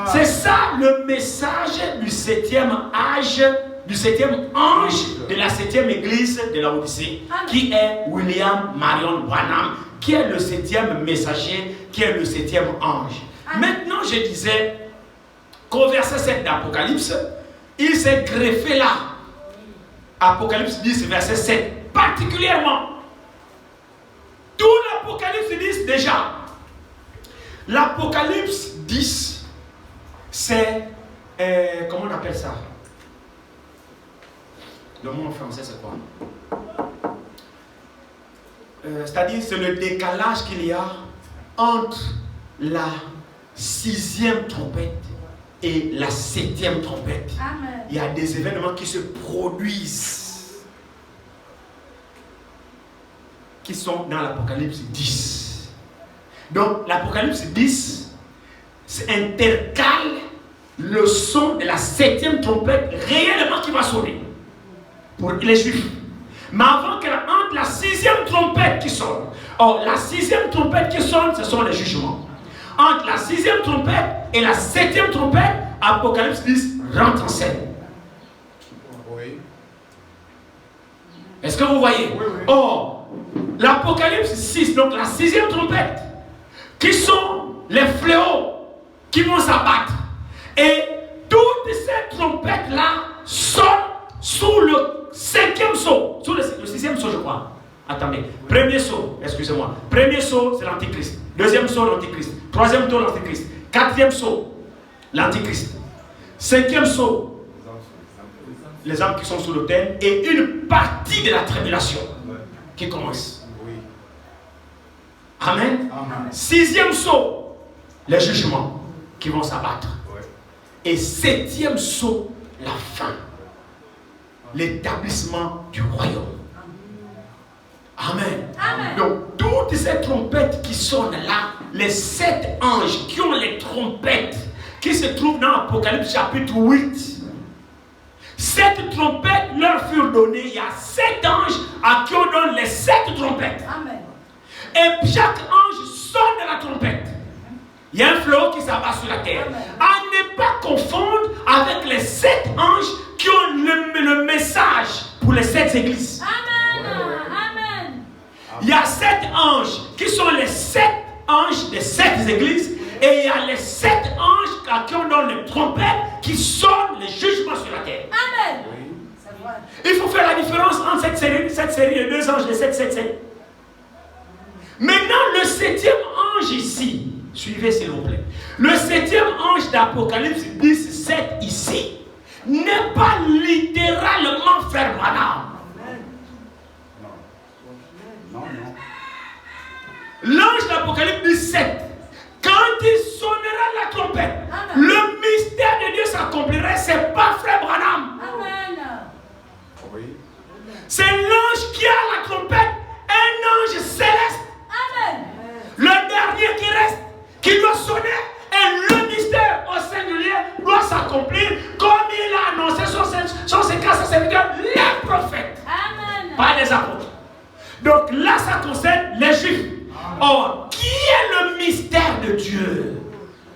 C'est ça le message du 7e âge, du 7e ange de la 7e église de la Odyssée, qui est William Marion Branham, qui est le 7e messager, qui est le 7e ange. Maintenant, je disais qu'au verset 7 d'Apocalypse, il s'est greffé là. Apocalypse 10, verset 7, particulièrement. Tout l'Apocalypse 10 déjà. L'Apocalypse 10, c'est, comment on appelle ça? Le mot en français, c'est quoi? C'est-à-dire, c'est le décalage qu'il y a entre la 6e trompette et la 7e trompette. Amen. Il y a des événements qui se produisent, qui sont dans l'Apocalypse 10. Donc l'Apocalypse 10 intercale le son de la 7e trompette réellement qui va sonner pour les Juifs. Mais avant entre la 6e trompette qui sonne, la 6e trompette qui sonne, ce sont les jugements. Entre la 6e trompette et la 7e trompette, Apocalypse 10 rentre en scène. Oui. Est-ce que vous voyez? Oui, oui. Or, l'Apocalypse 6, donc la 6e trompette, qui sont les fléaux qui vont s'abattre. Et toutes ces trompettes-là sonnent sous le 5e sceau, sous le 6e sceau, je crois. Attendez, premier sceau, excusez-moi. Premier sceau, c'est l'Antichrist. Deuxième sceau, l'Antichrist. Troisième sceau, l'Antichrist. Quatrième sceau, l'Antichrist. 5e sceau, les âmes qui sont sous l'autel. Et une partie de la tribulation qui commence. Oui. Amen. Amen. 6e sceau, les jugements qui vont s'abattre. Oui. Et 7e sceau, la fin. L'établissement du royaume. Amen. Amen. Donc, toutes ces trompettes qui sonnent là, les 7 anges qui ont les trompettes, qui se trouvent dans Apocalypse chapitre 8. 7 trompettes leur furent données. Il y a 7 anges à qui on donne les 7 trompettes. Amen. Et chaque ange sonne de la trompette. Il y a un flot qui s'abat sur la terre. Amen. À ne pas confondre avec les 7 anges qui ont le message pour les 7 églises. Amen. Amen. Il y a 7 anges qui sont les 7 anges des 7 églises. Et il y a les 7 anges à qui on donne les trompettes qui sonnent les jugements sur la terre. Amen. Oui. C'est vrai. Il faut faire la différence entre cette série de 2 anges, les 7, 7, 7. Maintenant, le 7e ange ici, suivez s'il vous plaît. Le 7e ange d'Apocalypse 10, 7 ici, n'est pas littéralement frère Branham. Non, non. L'ange d'Apocalypse 17, quand il sonnera la trompette, Amen. le mystère de Dieu s'accomplirait, c'est pas frère Branham. Amen. Oui. C'est l'ange qui a la trompette, un ange céleste. Amen. Le dernier qui reste, qui doit sonner, et le mystère au singulier doit s'accomplir comme il a annoncé sur ses cas, ses serviteurs, les prophètes, Amen. pas les apôtres. Donc là, ça concerne les Juifs. Or, qui est le mystère de Dieu?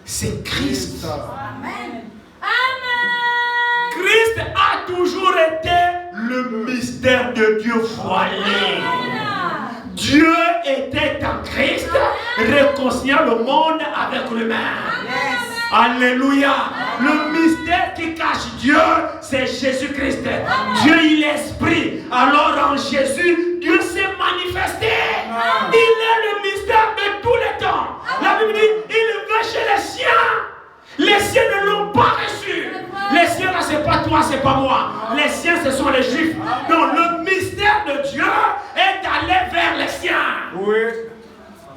C'est Christ. Amen. Amen. Christ a toujours été le mystère de Dieu voilé. Amen. Dieu était en Christ, réconciliant le monde avec lui-même. Alléluia. Le mystère qui cache Dieu, c'est Jésus-Christ. Dieu, il est esprit. Alors en Jésus, Dieu s'est manifesté. Il est le mystère de tous les temps. La Bible dit, il va chez les siens. Les siens ne l'ont pas reçu. Les siens là, c'est pas toi, c'est pas moi. Les siens, ce sont les Juifs. Donc le mystère de Dieu est allé vers les siens. Oui.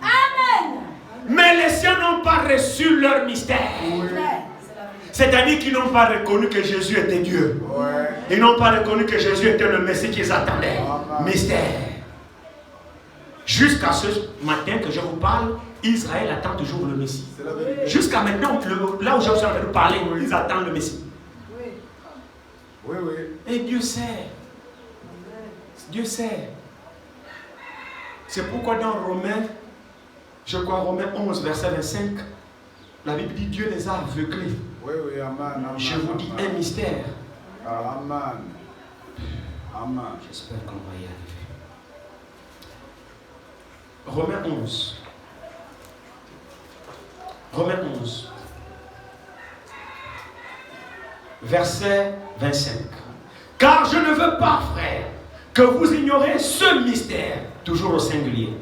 Amen. Mais les siens n'ont pas reçu leur mystère. C'est-à-dire qu'ils n'ont pas reconnu que Jésus était Dieu. Ouais. Ils n'ont pas reconnu que Jésus était le Messie qu'ils attendaient. Mystère. Jusqu'à ce matin que je vous parle, Israël attend toujours le Messie. C'est la vérité. Jusqu'à maintenant, là où je suis en train de parler, ils attendent le Messie. Oui, oui. Et Dieu sait. Dieu sait. C'est pourquoi dans Romains, je crois Romains 11, verset 25, la Bible dit Dieu les a aveuglés. Oui, oui, amen, amen. Je vous dis un mystère. Amen. Amen. J'espère qu'on va y arriver. Romains 11. Romains 11. Verset 25. Car je ne veux pas, frère, que vous ignorez ce mystère, toujours au singulier.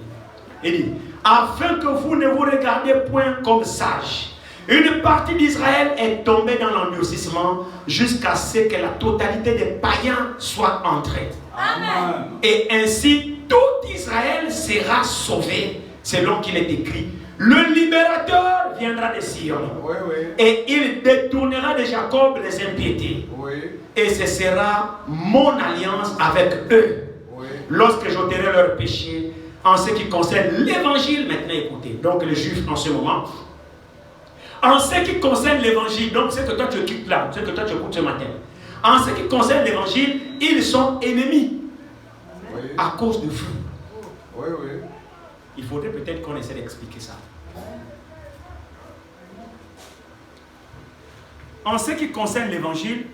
Il dit, afin que vous ne vous regardiez point comme sages. Une partie d'Israël est tombée dans l'endurcissement jusqu'à ce que la totalité des païens soit entrée. Amen. Et ainsi, tout Israël sera sauvé, selon qu'il est écrit. Le libérateur viendra de Sion. Oui, oui. Et il détournera de Jacob les impiétés. Oui. Et ce sera mon alliance avec eux. Oui. Lorsque j'ôterai leurs péchés en ce qui concerne l'évangile. Maintenant écoutez, donc les juifs en ce moment. En ce qui concerne l'évangile, donc c'est que toi tu quittes là, c'est que toi tu écoutes ce matin. En ce qui concerne l'évangile, ils sont ennemis. Oui. À cause de vous. Oui, oui. Il faudrait peut-être qu'on essaie d'expliquer ça. En ce qui concerne l'évangile,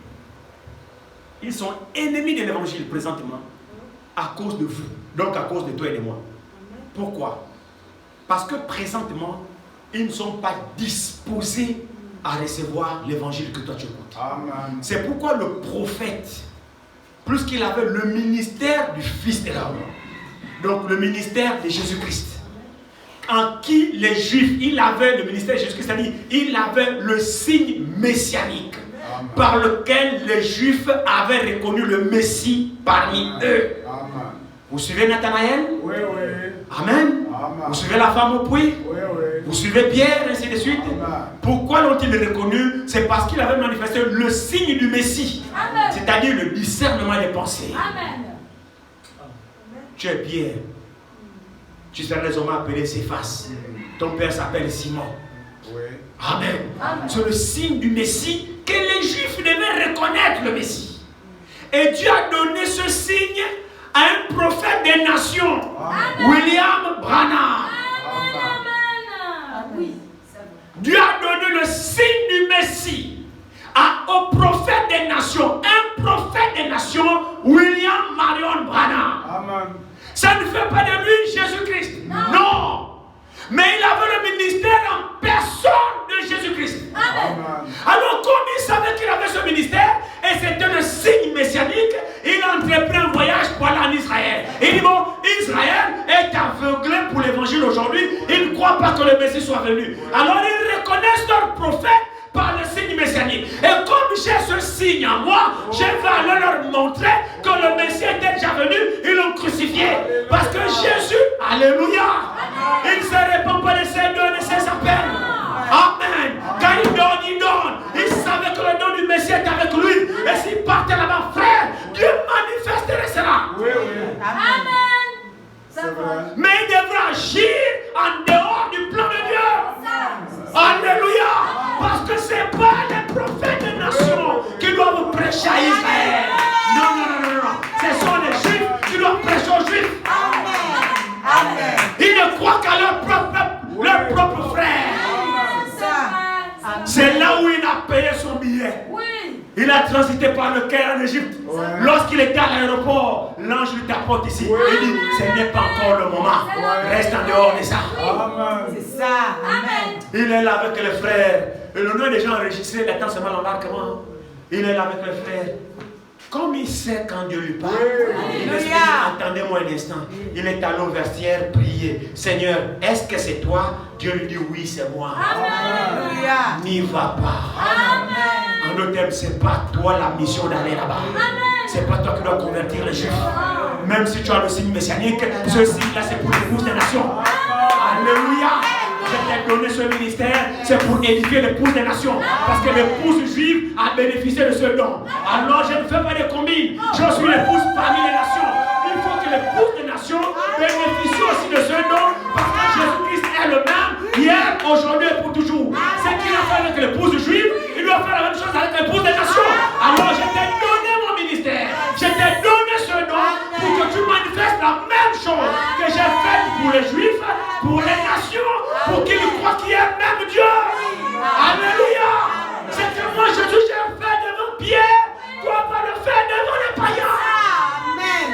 ils sont ennemis de l'évangile présentement à cause de vous, donc à cause de toi et de moi. Pourquoi? Parce que présentement, ils ne sont pas disposés à recevoir l'évangile que toi tu écoutes. Amen. C'est pourquoi le prophète, plus qu'il avait le ministère du Fils de l'homme, donc le ministère de Jésus-Christ, en qui les Juifs, il avait le ministère de Jésus-Christ, c'est-à-dire il avait le signe messianique. Amen. Par lequel les Juifs avaient reconnu le Messie parmi eux. Amen. Vous suivez Nathanaël? Oui, oui. Amen. Amen. Vous suivez la femme au puits? Oui, oui. Vous suivez Pierre, ainsi de suite? Amen. Pourquoi l'ont-ils reconnu? C'est parce qu'il avait manifesté le signe du Messie, Amen. c'est-à-dire le discernement des pensées. Amen. Tu es Pierre. Tu seras désormais appelé Céphas. Ton père s'appelle Simon. Oui. Amen. Amen. C'est le signe du Messie que les Juifs devaient reconnaître le Messie. Et Dieu a donné ce signe à un prophète des nations, Amen. William Branham. Amen. Oui. Dieu a donné le signe du Messie au prophète des nations, un prophète des nations, William Marion Branham. Amen. Ça ne fait pas de lui Jésus-Christ. Non. Mais il avait le ministère en personne de Jésus-Christ. Amen. Amen. Alors comme il savait qu'il avait ce ministère, et c'était le signe messianique, il entreprit un voyage pour aller en Israël. Il dit bon, Israël est aveuglé pour l'évangile aujourd'hui, ils ne croient pas que le Messie soit venu. Alors ils reconnaissent leur prophète par le signe messianique. Et comme j'ai ce signe en moi, je vais aller leur montrer que le Messie était déjà venu, ils l'ont crucifié. Parce que Jésus, alléluia, il ne se répand pas de ses dons et de ses appels. Amen. Quand il donne, il donne. Il savait que le don du Messie était avec lui. Et s'il partait là-bas, frère, Dieu manifesterait cela. Oui, oui. Amen. C'est vrai. Mais il devra agir en dehors du plan de Dieu. Alléluia. Parce que ce n'est pas les prophètes des nations qui doivent prêcher à Israël. Non, non, non, non, non. Ce sont les Juifs qui doivent prêcher aux Juifs. Amen. Ils ne croient qu'à leur propre frère. C'est là où il a payé son billet. Oui. Il a transité par le Caire en Égypte. Ouais. Lorsqu'il était à l'aéroport, l'ange lui t'apporte ici. Ouais. Il dit, ce n'est pas encore le moment. Ouais. Reste en dehors de ça. Amen. C'est ça. Amen. Il est là avec les frères. Et le nom des gens enregistrés, il attend seulement l'embarquement. Il est là avec les frères. Comme il sait quand Dieu lui parle, il Alléluia. explique, attendez-moi un instant. Il est allé au vestiaire prier. Seigneur, est-ce que c'est toi? Dieu lui dit, oui, c'est moi. Alléluia. N'y va pas. Amen. En d'autres termes, ce n'est pas toi la mission d'aller là-bas. Ce n'est pas toi qui dois convertir les Juifs. Même si tu as le signe messianique, ce signe-là, c'est pour l'épouse des nations. Alléluia. Je t'ai donné ce ministère, c'est pour édifier l'épouse des nations. Parce que l'épouse juive a bénéficié de ce don. Alors je ne fais pas de combine. Je suis l'épouse parmi les nations. Il faut que l'épouse des nations bénéficie aussi de ce don. Parce que Jésus-Christ est le même, hier, aujourd'hui et pour toujours. Ce qu'il a fait avec l'épouse juive, il doit faire la même chose avec l'épouse des nations. Alors je t'ai donné mon ministère. Je t'ai donné ce don pour que tu manifestes la même chose que j'ai faite pour les juifs, pour les nations, pour qu'ils croient qu'il y a même Dieu. Alléluia. C'est que moi Jésus j'ai fait devant Pierre, toi vas le faire devant les païens. Amen.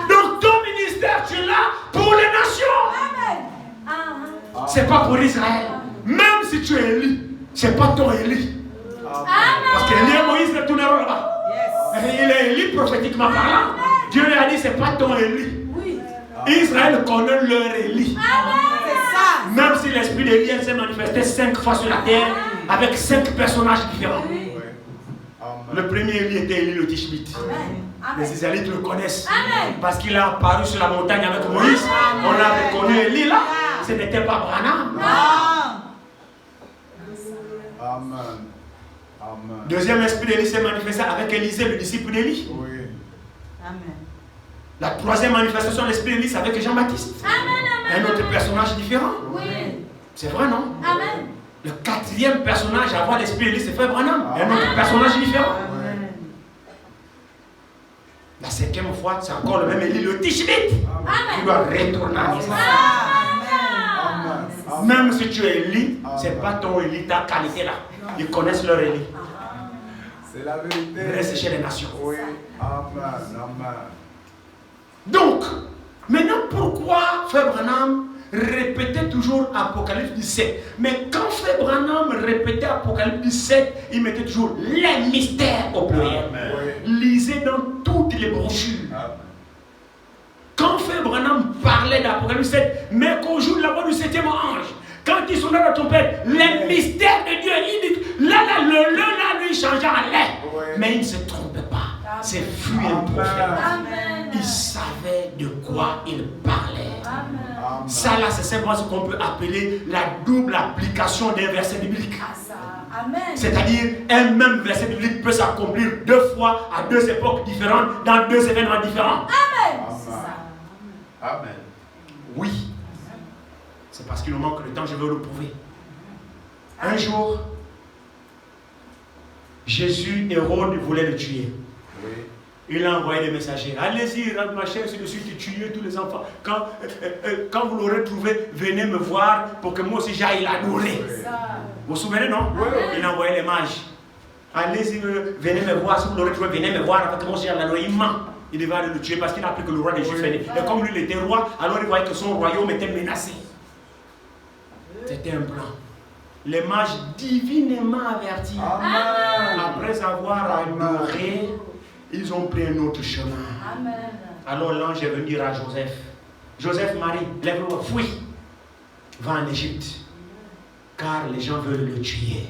Donc ton ministère tu l'as pour les nations. C'est pas pour Israël. Même si tu es Élie, c'est pas ton Élie. Parce qu'Élie et Moïse retourneront là-bas. Yes. Il est Élie prophétiquement parlant. Dieu lui a dit c'est pas ton Élie. Oui. Israël connaît leur Élie. C'est ça. Même si l'esprit d'Élie s'est manifesté 5 fois sur la terre avec 5 personnages différents. Oui. Le Amen. premier Élie était Élie le Tishbite. Les Amen. Israélites le connaissent. Amen. Parce qu'il a apparu sur la montagne avec Moïse. On a reconnu Élie là. Ce n'était pas Branham. Non. Amen. Amen. Deuxième esprit d'Élie s'est manifesté avec Élisée, le disciple d'Élie. Oui. Amen. La troisième manifestation de l'esprit d'Élie, c'est avec Jean-Baptiste. Un autre personnage différent. Oui. C'est vrai, non? Amen. Le quatrième personnage à avoir l'esprit d'Élie, c'est Frère Branham. Un autre personnage différent. Amen. La cinquième fois, c'est encore le même Élie, le Tishbite. Amen. Tu dois retourner en Israël. Amen. Même si tu es Élie, ce n'est pas ton Élie, ta qualité là. Ils connaissent leur Élie. C'est la vérité. Reste chez les nations. Oui. Amen. Amen. Donc, maintenant, pourquoi Frère Branham répétait toujours Apocalypse 17? Mais quand Frère Branham répétait Apocalypse 17, il mettait toujours les mystères au pluriel. Lisez dans toutes les brochures. Amen. Quand Frère Branham parlait d'Apocalypse 7, mais qu'au jour de la voix du septième ange, quand ils sont dans la trompette, les mystères de Dieu, il dit, là, lui, il changeait en lait. Mais il ne se trompait pas. C'est fut un prophète. Amen. Il savait de quoi il parlait. Amen. Ça, là, c'est simplement ce qu'on peut appeler la double application d'un verset biblique. Amen. C'est-à-dire, un même verset biblique peut s'accomplir deux fois à deux époques différentes, dans deux événements différents. Amen. Amen. Oui. C'est parce qu'il nous manque le temps, je vais le prouver. Un jour, Jésus, Hérode voulait le tuer. Oui. Il a envoyé des messagers. Allez-y, machin, ainsi de suite, tuez tous les enfants. Quand vous l'aurez trouvé, venez me voir pour que moi aussi j'aille l'adorer. Vous vous souvenez, non? Oui. Il a envoyé les mages. Allez-y, venez me voir. Si vous l'aurez trouvé, venez me voir pour que moi aussi j'aille l'adorer. Il ment. Il devait aller le tuer parce qu'il a appris que le roi des Juifs est né. Et comme lui, il était roi, alors il voyait que son royaume était menacé. C'était un plan. Les mages divinement avertis. Amen. Après avoir adoré, ils ont pris un autre chemin. Amen. Alors l'ange est venu dire à Joseph, Joseph, Marie, lève-toi, fuis, va en Égypte, car les gens veulent le tuer.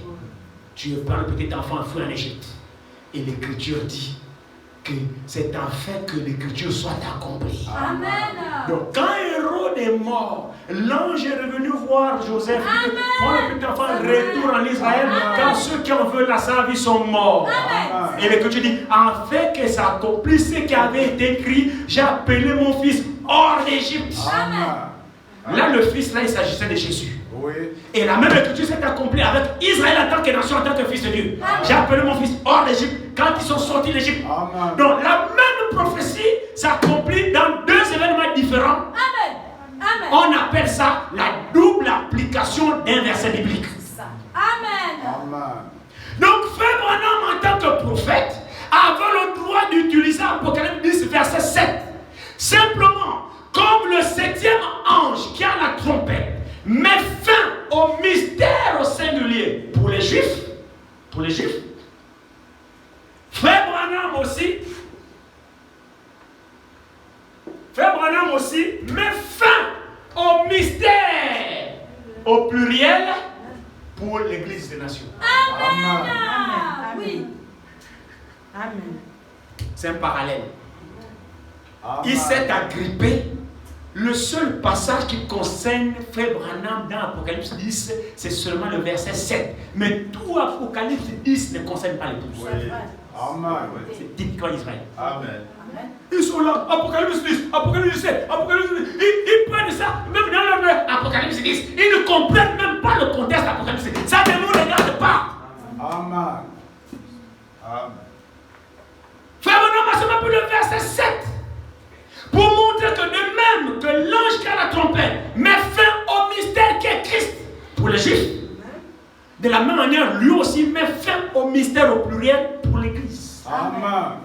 Tu prends le petit enfant, fuis en Égypte. Et l'Écriture dit que c'est en fait que l'Écriture soit accomplie. Amen. Donc quand Hérode est mort, l'ange est revenu voir Joseph. Prends le petit enfant, retourne en Israël, car ceux qui en veulent la salve, ils sont morts. Amen. Et l'Écriture dit, en fait que ça accomplisse ce qui avait été écrit, j'ai appelé mon fils hors d'Égypte. Amen. Là, le fils, là, il s'agissait de Jésus. Oui. Et la même Écriture s'est accomplie avec Israël en tant que nation, en tant que fils de Dieu. J'ai appelé mon fils hors d'Égypte quand ils sont sortis d'Égypte. Amen. Donc la même prophétie s'accomplit dans deux événements différents. Amen. Amen. On appelle ça la double application d'un verset biblique. Amen. Amen. Donc Frère Branham en tant que prophète avait le droit d'utiliser Apocalypse 10 verset 7. Simplement, comme le septième ange qui a la trompette met fin au mystère au singulier pour les Juifs. Pour les Juifs. Frère Branham aussi met fin au mystère au pluriel pour l'Église des nations. Amen. Amen. Oui. Amen. C'est un parallèle. Amen. Il s'est agrippé. Le seul passage qui concerne Frère Branham dans Apocalypse 10, c'est seulement le verset 7. Mais tout Apocalypse 10 ne concerne pas les tous. Oui. Amen. C'est typiquement Israël. Amen. Ils sont là, Apocalypse 10, Apocalypse 17, Apocalypse 10. Ils prennent ça, même dans leur Apocalypse 10. Ils ne comprennent même pas le contexte d'Apocalypse 10. Ça ne nous regarde pas. Amen. Amen. Frère Branham a seulement pris le verset 7. Pour montrer que de même que l'ange qui a la trompette met fin au mystère qui est Christ pour les Juifs, de la même manière, lui aussi met fin au mystère au pluriel pour l'Église. Amen.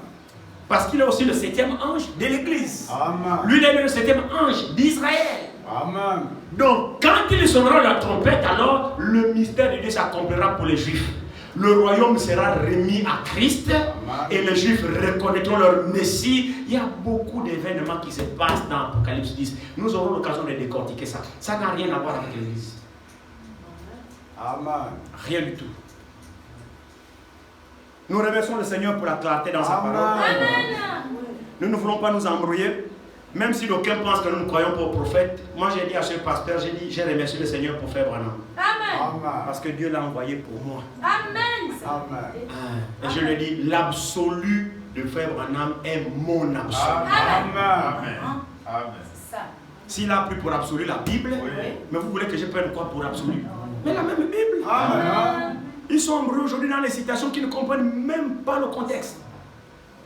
Parce qu'il est aussi le septième ange de l'Église. Amen. Lui, il est le septième ange d'Israël. Amen. Donc, quand il sonnera la trompette, alors le mystère de Dieu s'accomplira pour les Juifs. Le royaume sera remis à Christ. Amen. Et les Juifs reconnaîtront leur Messie. Il y a beaucoup d'événements qui se passent dans Apocalypse 10. Nous aurons l'occasion de décortiquer ça. Ça n'a rien à voir avec l'Église. Amen. Rien du tout. Nous remercions le Seigneur pour la clarté dans sa Amen. parole. Amen. Nous ne voulons pas nous embrouiller. Même si d'aucuns pensent que nous ne croyons pas aux prophètes, moi j'ai dit à ce pasteur, j'ai remercié le Seigneur pour faire Branham. Amen. Parce que Dieu l'a envoyé pour moi. Amen. Amen. Et je le dis, l'absolu de frère Branham est mon absolu. Amen. Amen. C'est ça. S'il a pris pour absolu la Bible, Oui. mais vous voulez que je prenne quoi pour absolu? Mais la même Bible. Amen. Ils sont embrouillés aujourd'hui dans les citations qui ne comprennent même pas le contexte.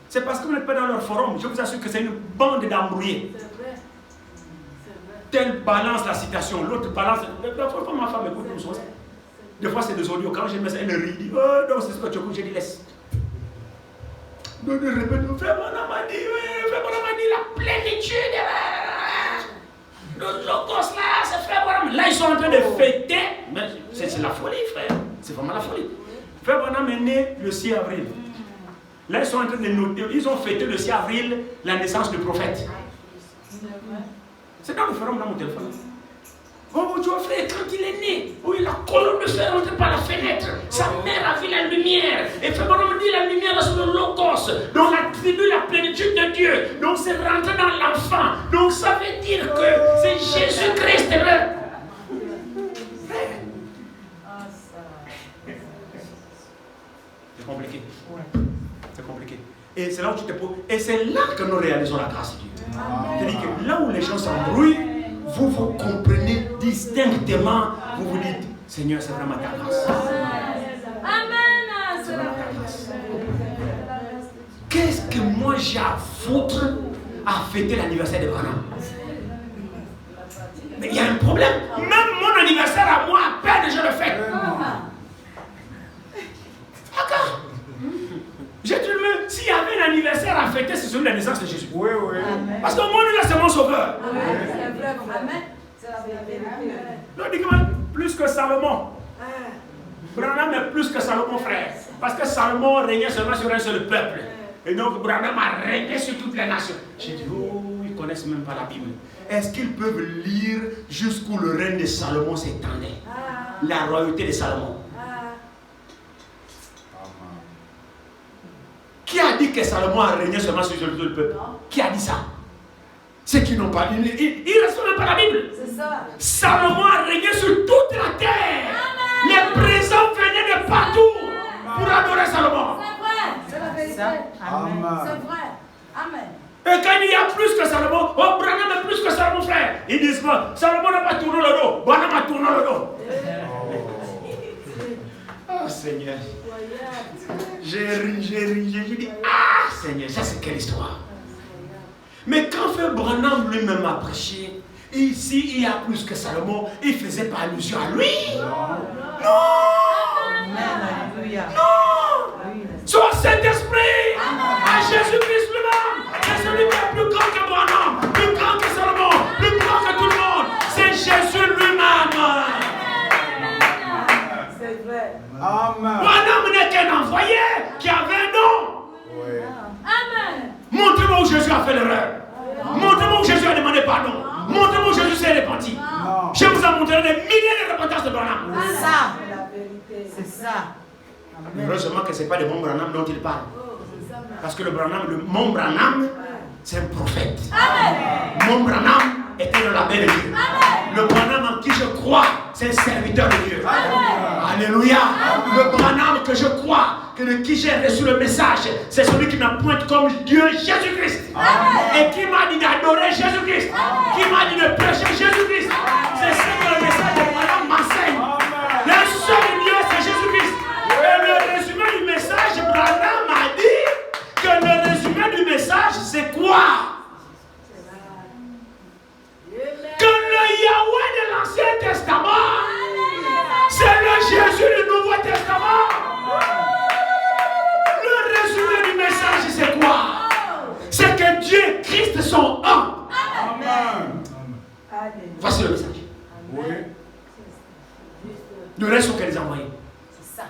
C'est parce que vous n'êtes pas dans leur forum. Je vous assure que c'est une bande d'embrouillés. C'est vrai. C'est vrai. Tel balance la citation, l'autre balance. La fois, ma femme écoute tout ça. Des fois, c'est des audios. Quand je mets ça, elle rit. Dit, oh non, c'est ce que tu écoutes. Je dis, laisse. Non, ne répète, frère Branham m'a dit, frère Branham m'a dit la plénitude. Le logos là, c'est frère Branham. Là, ils sont en train de fêter. Mais c'est la folie, frère. C'est vraiment la folie. Frère Branham est né le 6 avril. Là, ils sont en train de noter. Ils ont fêté le 6 avril la naissance du prophète. C'est dans le forum, dans mon téléphone. Oh, tu vois, frère, quand il est né, oui, la colonne de fer rentre par la fenêtre. Sa mère a vu la lumière. Et frère Branham dit la lumière sur le logos. Donc, l'attribut, la plénitude de Dieu. Donc, c'est rentré dans l'enfant. Donc, ça veut dire que c'est Jésus-Christ. C'est compliqué. C'est compliqué. Et c'est là où tu te poses. Et c'est là que nous réalisons la grâce de Dieu. C'est-à-dire que là où les gens s'embrouillent, vous vous comprenez distinctement. Vous vous dites, Seigneur, c'est vraiment ta grâce. Amen. C'est vraiment ta grâce. Qu'est-ce que moi j'ai à foutre à fêter l'anniversaire de Branham? Mais il y a un problème. Même mon anniversaire à moi, à peine je le fête. D'accord. J'ai dit, s'il y avait un anniversaire à fêter, c'est celui de la naissance de Jésus. Oui, oui. Parce que moi, là, c'est mon sauveur. C'est vrai. Amen. C'est la vérité. Non, dis-moi, plus que Salomon. Branham est plus que Salomon, frère. Parce que Salomon régnait seulement sur un seul peuple. Et donc, Branham a régné sur toutes les nations. J'ai dit, oh, ils ne connaissent même pas la Bible. Est-ce qu'ils peuvent lire jusqu'où le règne de Salomon s'étendait? La royauté de Salomon. Qui a dit que Salomon a régné seulement sur le peuple? Qui a dit ça? Ceux qui n'ont pas lu. Ils ne restent même pas la Bible. C'est ça. Salomon a régné sur toute la terre. Les présents venaient de partout pour adorer Salomon. C'est vrai. C'est la vérité. Amen. C'est vrai. Amen. Et quand il y a plus que Salomon, oh, Branham est plus que Salomon, frère. Ils disent pas, Salomon n'a pas tourné le dos, Branham a tourné le dos. Oh Seigneur. J'ai ri, j'ai dit, ah Seigneur, ça c'est quelle histoire. Mais quand frère Branham lui-même a prêché, ici il y a plus que Salomon, il ne faisait pas allusion à lui. Non. Alléluia. Non. Son Saint-Esprit, à Jésus-Christ lui-même, c'est celui qui est plus grand que Branham, plus grand que Salomon, plus grand que tout le monde. C'est Jésus lui-même. C'est vrai. Amen. Branham n'est qu'un envoyé qui avait un nom. Oui. Amen. Montrez-moi où Jésus a fait l'erreur. Montrez-moi où Jésus a demandé pardon. Montrez-moi où Jésus s'est repenti. Non. Je vous ai montré des milliers de repentances de Branham. C'est ça. C'est la vérité. C'est ça. Amen. Heureusement que ce n'est pas de mon Branham dont il parle. Oh, c'est ça. Parce que le mon Branham, c'est un prophète. Amen. Mon Branham était le label de Dieu. Le Branham en qui je crois, c'est un serviteur de Dieu. Alléluia. Le Branham que je crois, que de qui j'ai reçu le message, c'est celui qui m'appointe comme Dieu Jésus-Christ. Et qui m'a dit d'adorer Jésus-Christ. Qui m'a dit de prêcher Jésus-Christ. C'est ce que le message de Branham m'enseigne. Le seul Dieu, c'est Jésus-Christ. Et le résumé du message, Branham m'a dit que le résumé du message, c'est quoi? Que le Yahweh de l'Ancien Testament, c'est le Jésus du Nouveau Testament. Le résumé du message, c'est quoi? C'est que Dieu et Christ sont un. Amen. Voici le message. Oui. Le reste sont que les envoyés. C'est ça.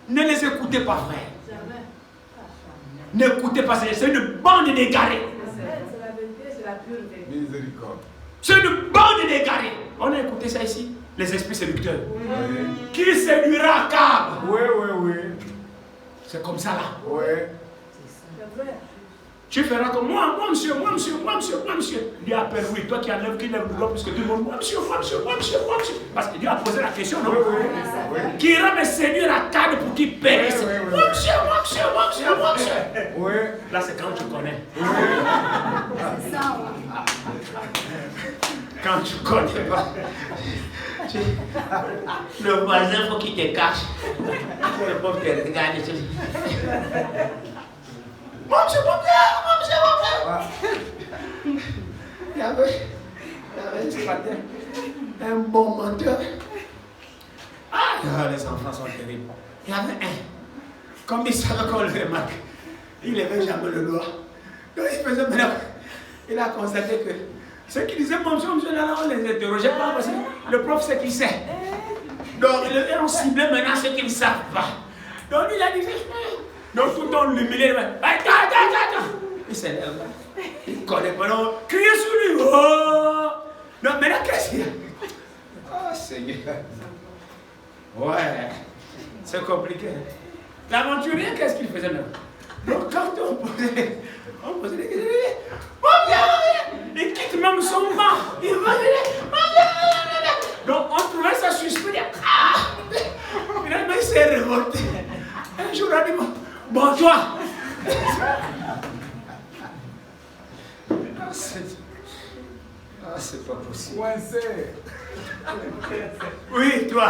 Ne les écoutez pas, frère. N'écoutez pas, c'est une bande d'égarés. C'est la vérité, c'est la pure vérité. Miséricorde. C'est une bande d'égarés. On a écouté ça ici. Les esprits séducteurs. Oui. Qui séduira Akab? Oui, oui, oui. C'est comme ça là. Oui. C'est vrai. Tu feras comme moi, monsieur. Dieu appelle, oui, toi qui lève le doigt plus que tout le monde. Moi, monsieur. Parce que Dieu a posé la question, non? Qui ira me séduire à cadre pour qu'il périsse? Moi, monsieur. Oui. Là, c'est quand tu connais. C'est ça. Quand tu connais pas. Le voisin, il faut qu'il te cache. Le pauvre te regarde. Mon monsieur. Il y avait ce matin un bon menteur. Ah, les enfants sont terribles. Il y avait un. Comme il savait qu'on le remarque, il levait jamais le doigt. Donc il faisait maintenant. Il a constaté que ceux qui disaient mon monsieur, là, on les interrogeait pas parce que le prof sait qui sait. Donc on ciblait maintenant ceux qui ne savent pas. Donc il a dit, donc tout le temps l'humilier. Attends. Il s'élève. Il ne connaît pas, non. Criez sur lui. Oh! Non, mais là, qu'est-ce qu'il y a? Oh, Seigneur. Ouais. C'est compliqué. L'aventurier, qu'est-ce qu'il faisait maintenant? Donc, quand on posait des questions, il quitte même son banc. Il va donc, on trouvait ça suspect. Finalement, il s'est révolté. Un jour, il a dit, bon, toi. C'est pas possible. Coincé. Oui, toi.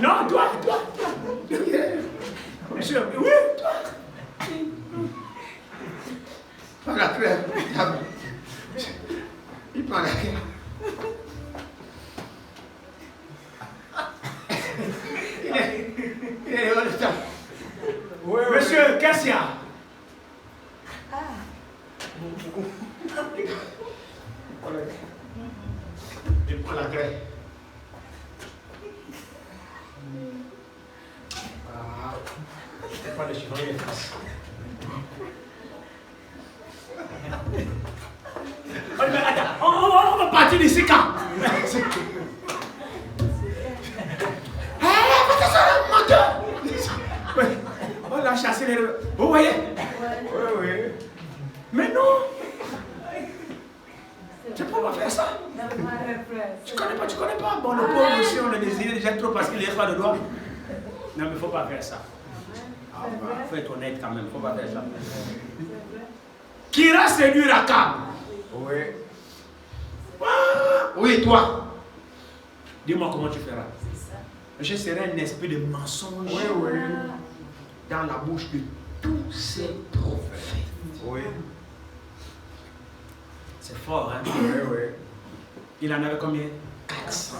Non, toi. Monsieur, oui, toi. Pas la crème. Il prend la crème. Il est le temps. Oui. Monsieur Cassia. Il prend la craie. C'est pas le chevalier de face. Attends, on va partir d'ici quand? On l'a chassé les... Vous voyez? Oui. Mais non! Tu peux pas faire ça. Tu connais pas. Bon, le pauvre aussi, on le désire déjà trop parce qu'il n'y a pas de doigt. Non, mais il ne faut pas faire ça. Il faut être honnête quand même, il ne faut pas faire ça. Qui ira séduire Akab? Oui. Oui, toi. Dis-moi comment tu feras. Je serai un esprit de mensonge dans la bouche de tous ces prophètes. Oui. C'est fort, hein? Oui. Il en avait combien? 400.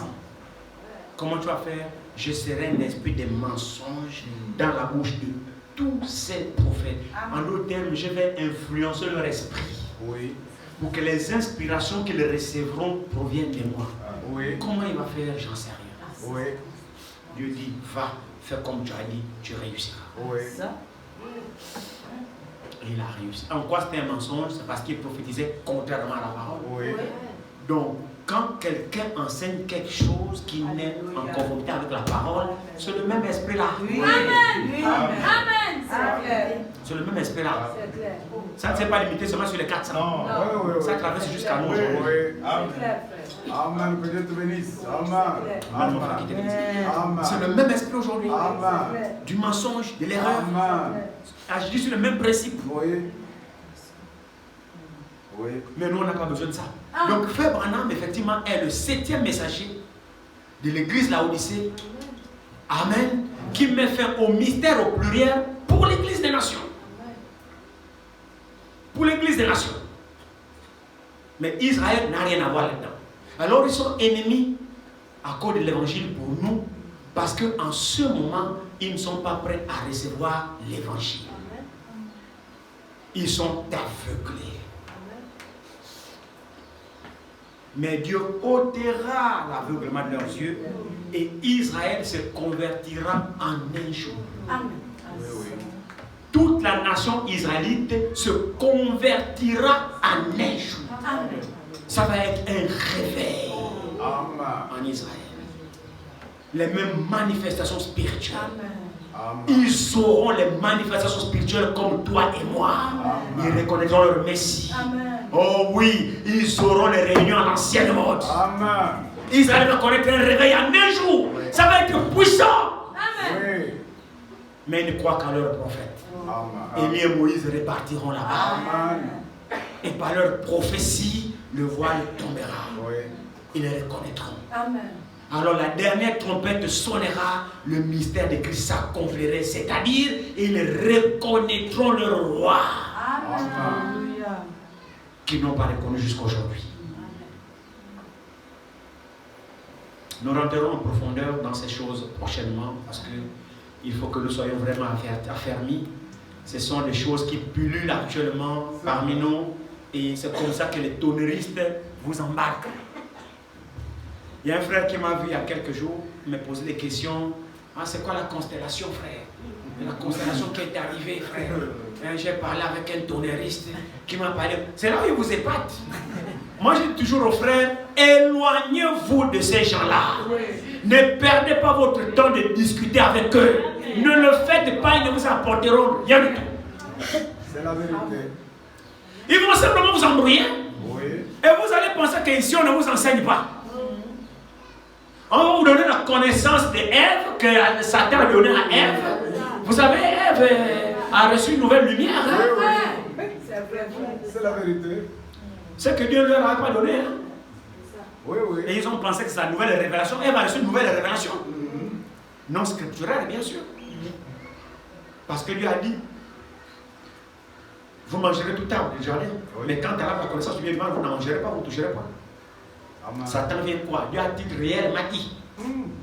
Comment tu vas faire? Je serai un esprit de mensonge dans la bouche de tous ces prophètes. En d'autres termes, je vais influencer leur esprit. Oui. Pour que les inspirations qu'ils recevront proviennent de moi. Oui. Comment il va faire? J'en sais rien. Oui. Dieu dit, va, fais comme tu as dit, tu réussiras. Oui. Et il a réussi. En quoi c'était un mensonge? C'est parce qu'il prophétisait contrairement à la parole. Oui. Donc, quand quelqu'un enseigne quelque chose qui n'est en conformité avec la parole, c'est le même esprit-là. Amen. C'est le même esprit-là. C'est clair. Ça ne s'est pas limité seulement sur les 400. Oui. Ça traverse jusqu'à nous. Oui. C'est clair, frère. Amen. Que Dieu te bénisse. Amen. Amen. C'est le même esprit aujourd'hui. Amen. Du mensonge, de l'erreur. Amen. Agit sur le même principe. Oui. Mais nous, on n'a pas besoin de ça. Donc, Frère Branham, effectivement, est le 7e messager de l'église Laodicée. Amen. Qui met fin au mystère au pluriel pour l'église des nations. Pour l'église des nations. Mais Israël n'a rien à voir là-dedans. Alors, ils sont ennemis à cause de l'évangile pour nous. Parce qu'en ce moment, ils ne sont pas prêts à recevoir l'évangile. Ils sont aveuglés. Mais Dieu ôtera l'aveuglement de leurs yeux et Israël se convertira en un jour. Toute la nation israélite se convertira en un jour. Ça va être un réveil en Israël. Les mêmes manifestations spirituelles. ils auront les manifestations spirituelles comme toi et moi. Ils reconnaîtront leur Messie. Oh oui, ils auront les réunions à l'ancienne mode. Ils allaient reconnaître un réveil en un jour. Ça va être puissant. Mais ils ne croient qu'à leur prophète. Élie et Moïse repartiront là-bas. Et par leur prophétie, le voile tombera. Ils les reconnaîtront. Alors la dernière trompette sonnera, le mystère de Christ s'accomplirait, c'est-à-dire ils reconnaîtront leur roi. Qu'ils n'ont pas reconnu jusqu'à aujourd'hui. Nous rentrerons en profondeur dans ces choses prochainement parce qu'il faut que nous soyons vraiment affermis. Ce sont des choses qui pullulent actuellement parmi nous et c'est comme ça que les tonneristes vous embarquent. Il y a un frère qui m'a vu il y a quelques jours, il m'a posé des questions. Ah, c'est quoi la constellation, frère? La constellation qui est arrivée, frère. J'ai parlé avec un tonneriste qui m'a parlé. C'est là où il vous épate. Moi, je dis toujours aux frères, éloignez-vous de ces gens-là. Ne perdez pas votre temps de discuter avec eux. Ne le faites pas, ils ne vous apporteront rien du tout. C'est la vérité. Ils vont simplement vous embrouiller. Et vous allez penser qu'ici, on ne vous enseigne pas. On va vous donner la connaissance de Ève que Satan a donnée à Ève. Vous savez, Ève a reçu une nouvelle lumière. C'est la vérité. C'est que Dieu ne leur a pas donné. Oui. Et ils ont pensé que c'est la nouvelle révélation. Ève a reçu une nouvelle révélation. Non scripturelle, bien sûr. Parce que Dieu a dit, vous mangerez tout l'arbre du jardin. Mais quand tu as la connaissance du bien et du mal, vous n'en mangerez pas, vous ne toucherez pas. Satan vient quoi? Dieu a dit réellement dit.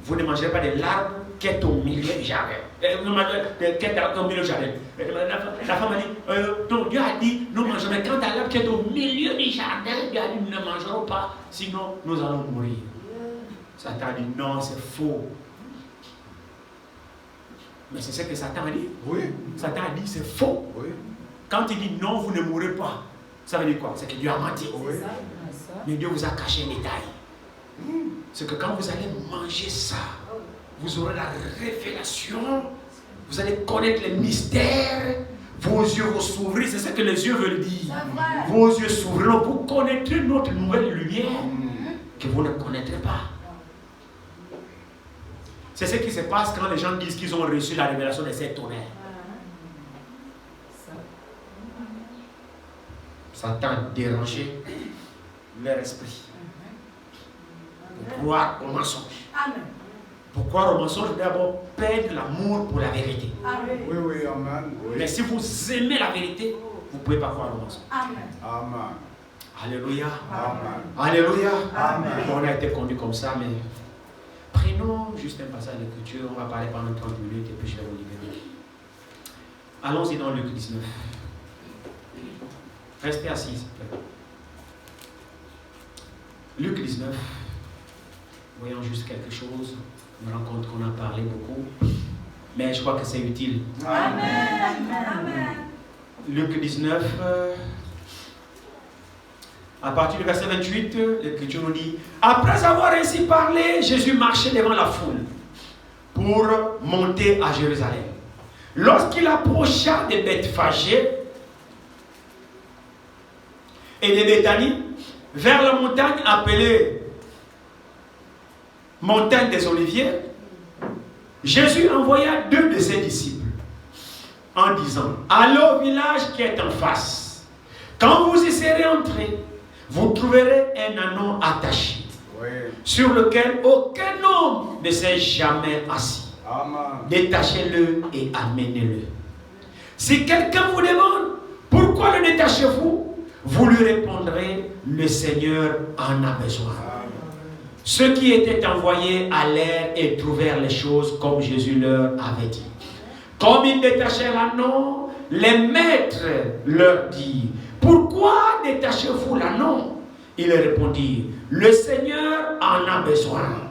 Vous ne mangerez pas de l'arbre qui est au milieu du jardin. Qui est au milieu du jardin. La femme a dit, donc Dieu a dit, nous mangerons. Mais quand l'arbre qui est au milieu du jardin, Dieu a dit, nous ne mangerons pas, sinon nous allons mourir. Satan a dit, non, c'est faux. Mais c'est ce que Satan a dit. Satan a dit, c'est faux. Quand il dit non, vous ne mourrez pas, ça veut dire quoi? C'est que Dieu a menti. Mais Dieu vous a caché un détail. C'est que quand vous allez manger ça, vous aurez la révélation, vous allez connaître les mystères, vos yeux vont s'ouvrir, c'est ce que les yeux veulent dire. Vos yeux s'ouvriront, vous connaîtrez notre nouvelle lumière que vous ne connaîtrez pas. C'est ce qui se passe quand les gens disent qu'ils ont reçu la révélation de ces tonnerres. Satan a dérangé leur esprit. Pour croire au mensonge. Pour croire au mensonge, d'abord perdre l'amour pour la vérité. Amen. Mais si vous aimez la vérité, vous ne pouvez pas croire au mensonge. Amen. Alléluia. Amen. Alléluia. Amen. On a été conduit comme ça, mais prenons juste un passage d'écriture. On va parler pendant 30 minutes et puis je vais vous libérer. Allons-y dans Luc 19. Restez assis, s'il vous plaît. Luc 19. Voyons juste quelque chose. Je me rends compte qu'on a parlé beaucoup. Mais je crois que c'est utile. Amen. Luc 19. À partir du verset 28, l'Écriture nous dit: après avoir ainsi parlé, Jésus marchait devant la foule pour monter à Jérusalem. Lorsqu'il approcha de Bethphagée et de Béthanie, vers la montagne appelée montagne des Oliviers, Jésus envoya 2 de ses disciples en disant: allez au village qui est en face. Quand vous y serez entrés, vous trouverez un ânon attaché, sur lequel aucun homme ne s'est jamais assis. Détachez-le et amenez-le. Si quelqu'un vous demande pourquoi le détachez-vous, vous lui répondrez: le Seigneur en a besoin. Ceux qui étaient envoyés allèrent et trouvèrent les choses comme Jésus leur avait dit. Comme ils détachaient l'ânon, les maîtres leur dirent: pourquoi détachez-vous l'ânon? Ils répondirent: le Seigneur en a besoin.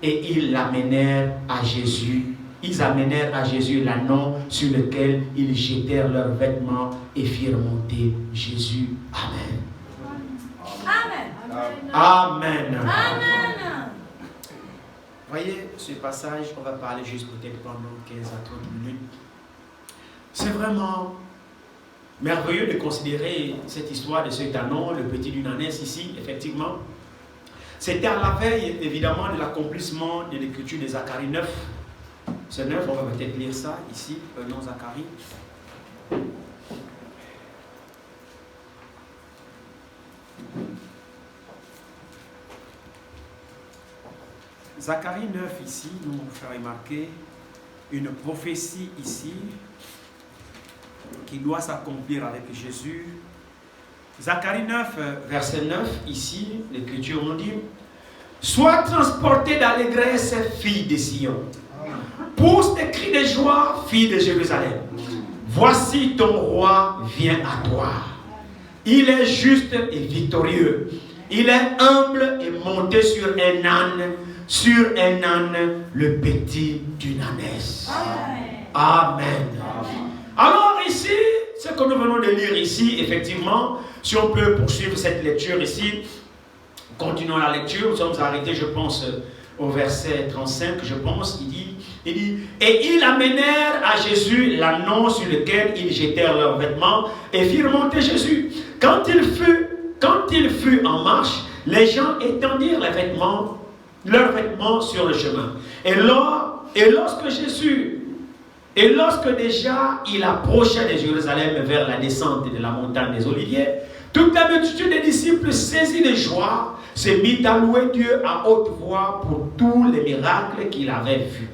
Et ils l'amenèrent à Jésus. Ils amenèrent à Jésus l'ânon sur lequel ils jetèrent leurs vêtements et firent monter Jésus. Amen. Amen. Amen. Amen. Voyez, ce passage, on va parler juste peut-être pendant 15 à 30 minutes. C'est vraiment merveilleux de considérer cette histoire de cet anon, le petit d'Unanès ici, effectivement. C'était à la veille, évidemment, de l'accomplissement de l'écriture de Zacharie 9. C'est 9, on va peut-être lire ça ici, non Zacharie. Zacharie 9 ici, nous fait remarquer une prophétie ici qui doit s'accomplir avec Jésus. Zacharie 9, verset 9, ici, l'Écriture nous dit: sois transportée d'allégresse, fille de Sion. Pousse des cris de joie, fille de Jérusalem. Voici ton roi vient à toi. Il est juste et victorieux. Il est humble et monté sur un âne, le petit d'Unanès. Amen. Alors ici, ce que nous venons de lire ici, effectivement, si on peut poursuivre cette lecture ici, continuons la lecture, nous sommes arrêtés, je pense, au verset 35, je pense, il dit, et ils amenèrent à Jésus l'ânon sur lequel ils jetèrent leurs vêtements et firent monter Jésus. Quand il fut en marche, les gens étendirent leurs vêtements sur le chemin. Et lorsque déjà il approchait de Jérusalem vers la descente de la montagne des Oliviers, toute la multitude des disciples saisis de joie se mit à louer Dieu à haute voix pour tous les miracles qu'il avait vus.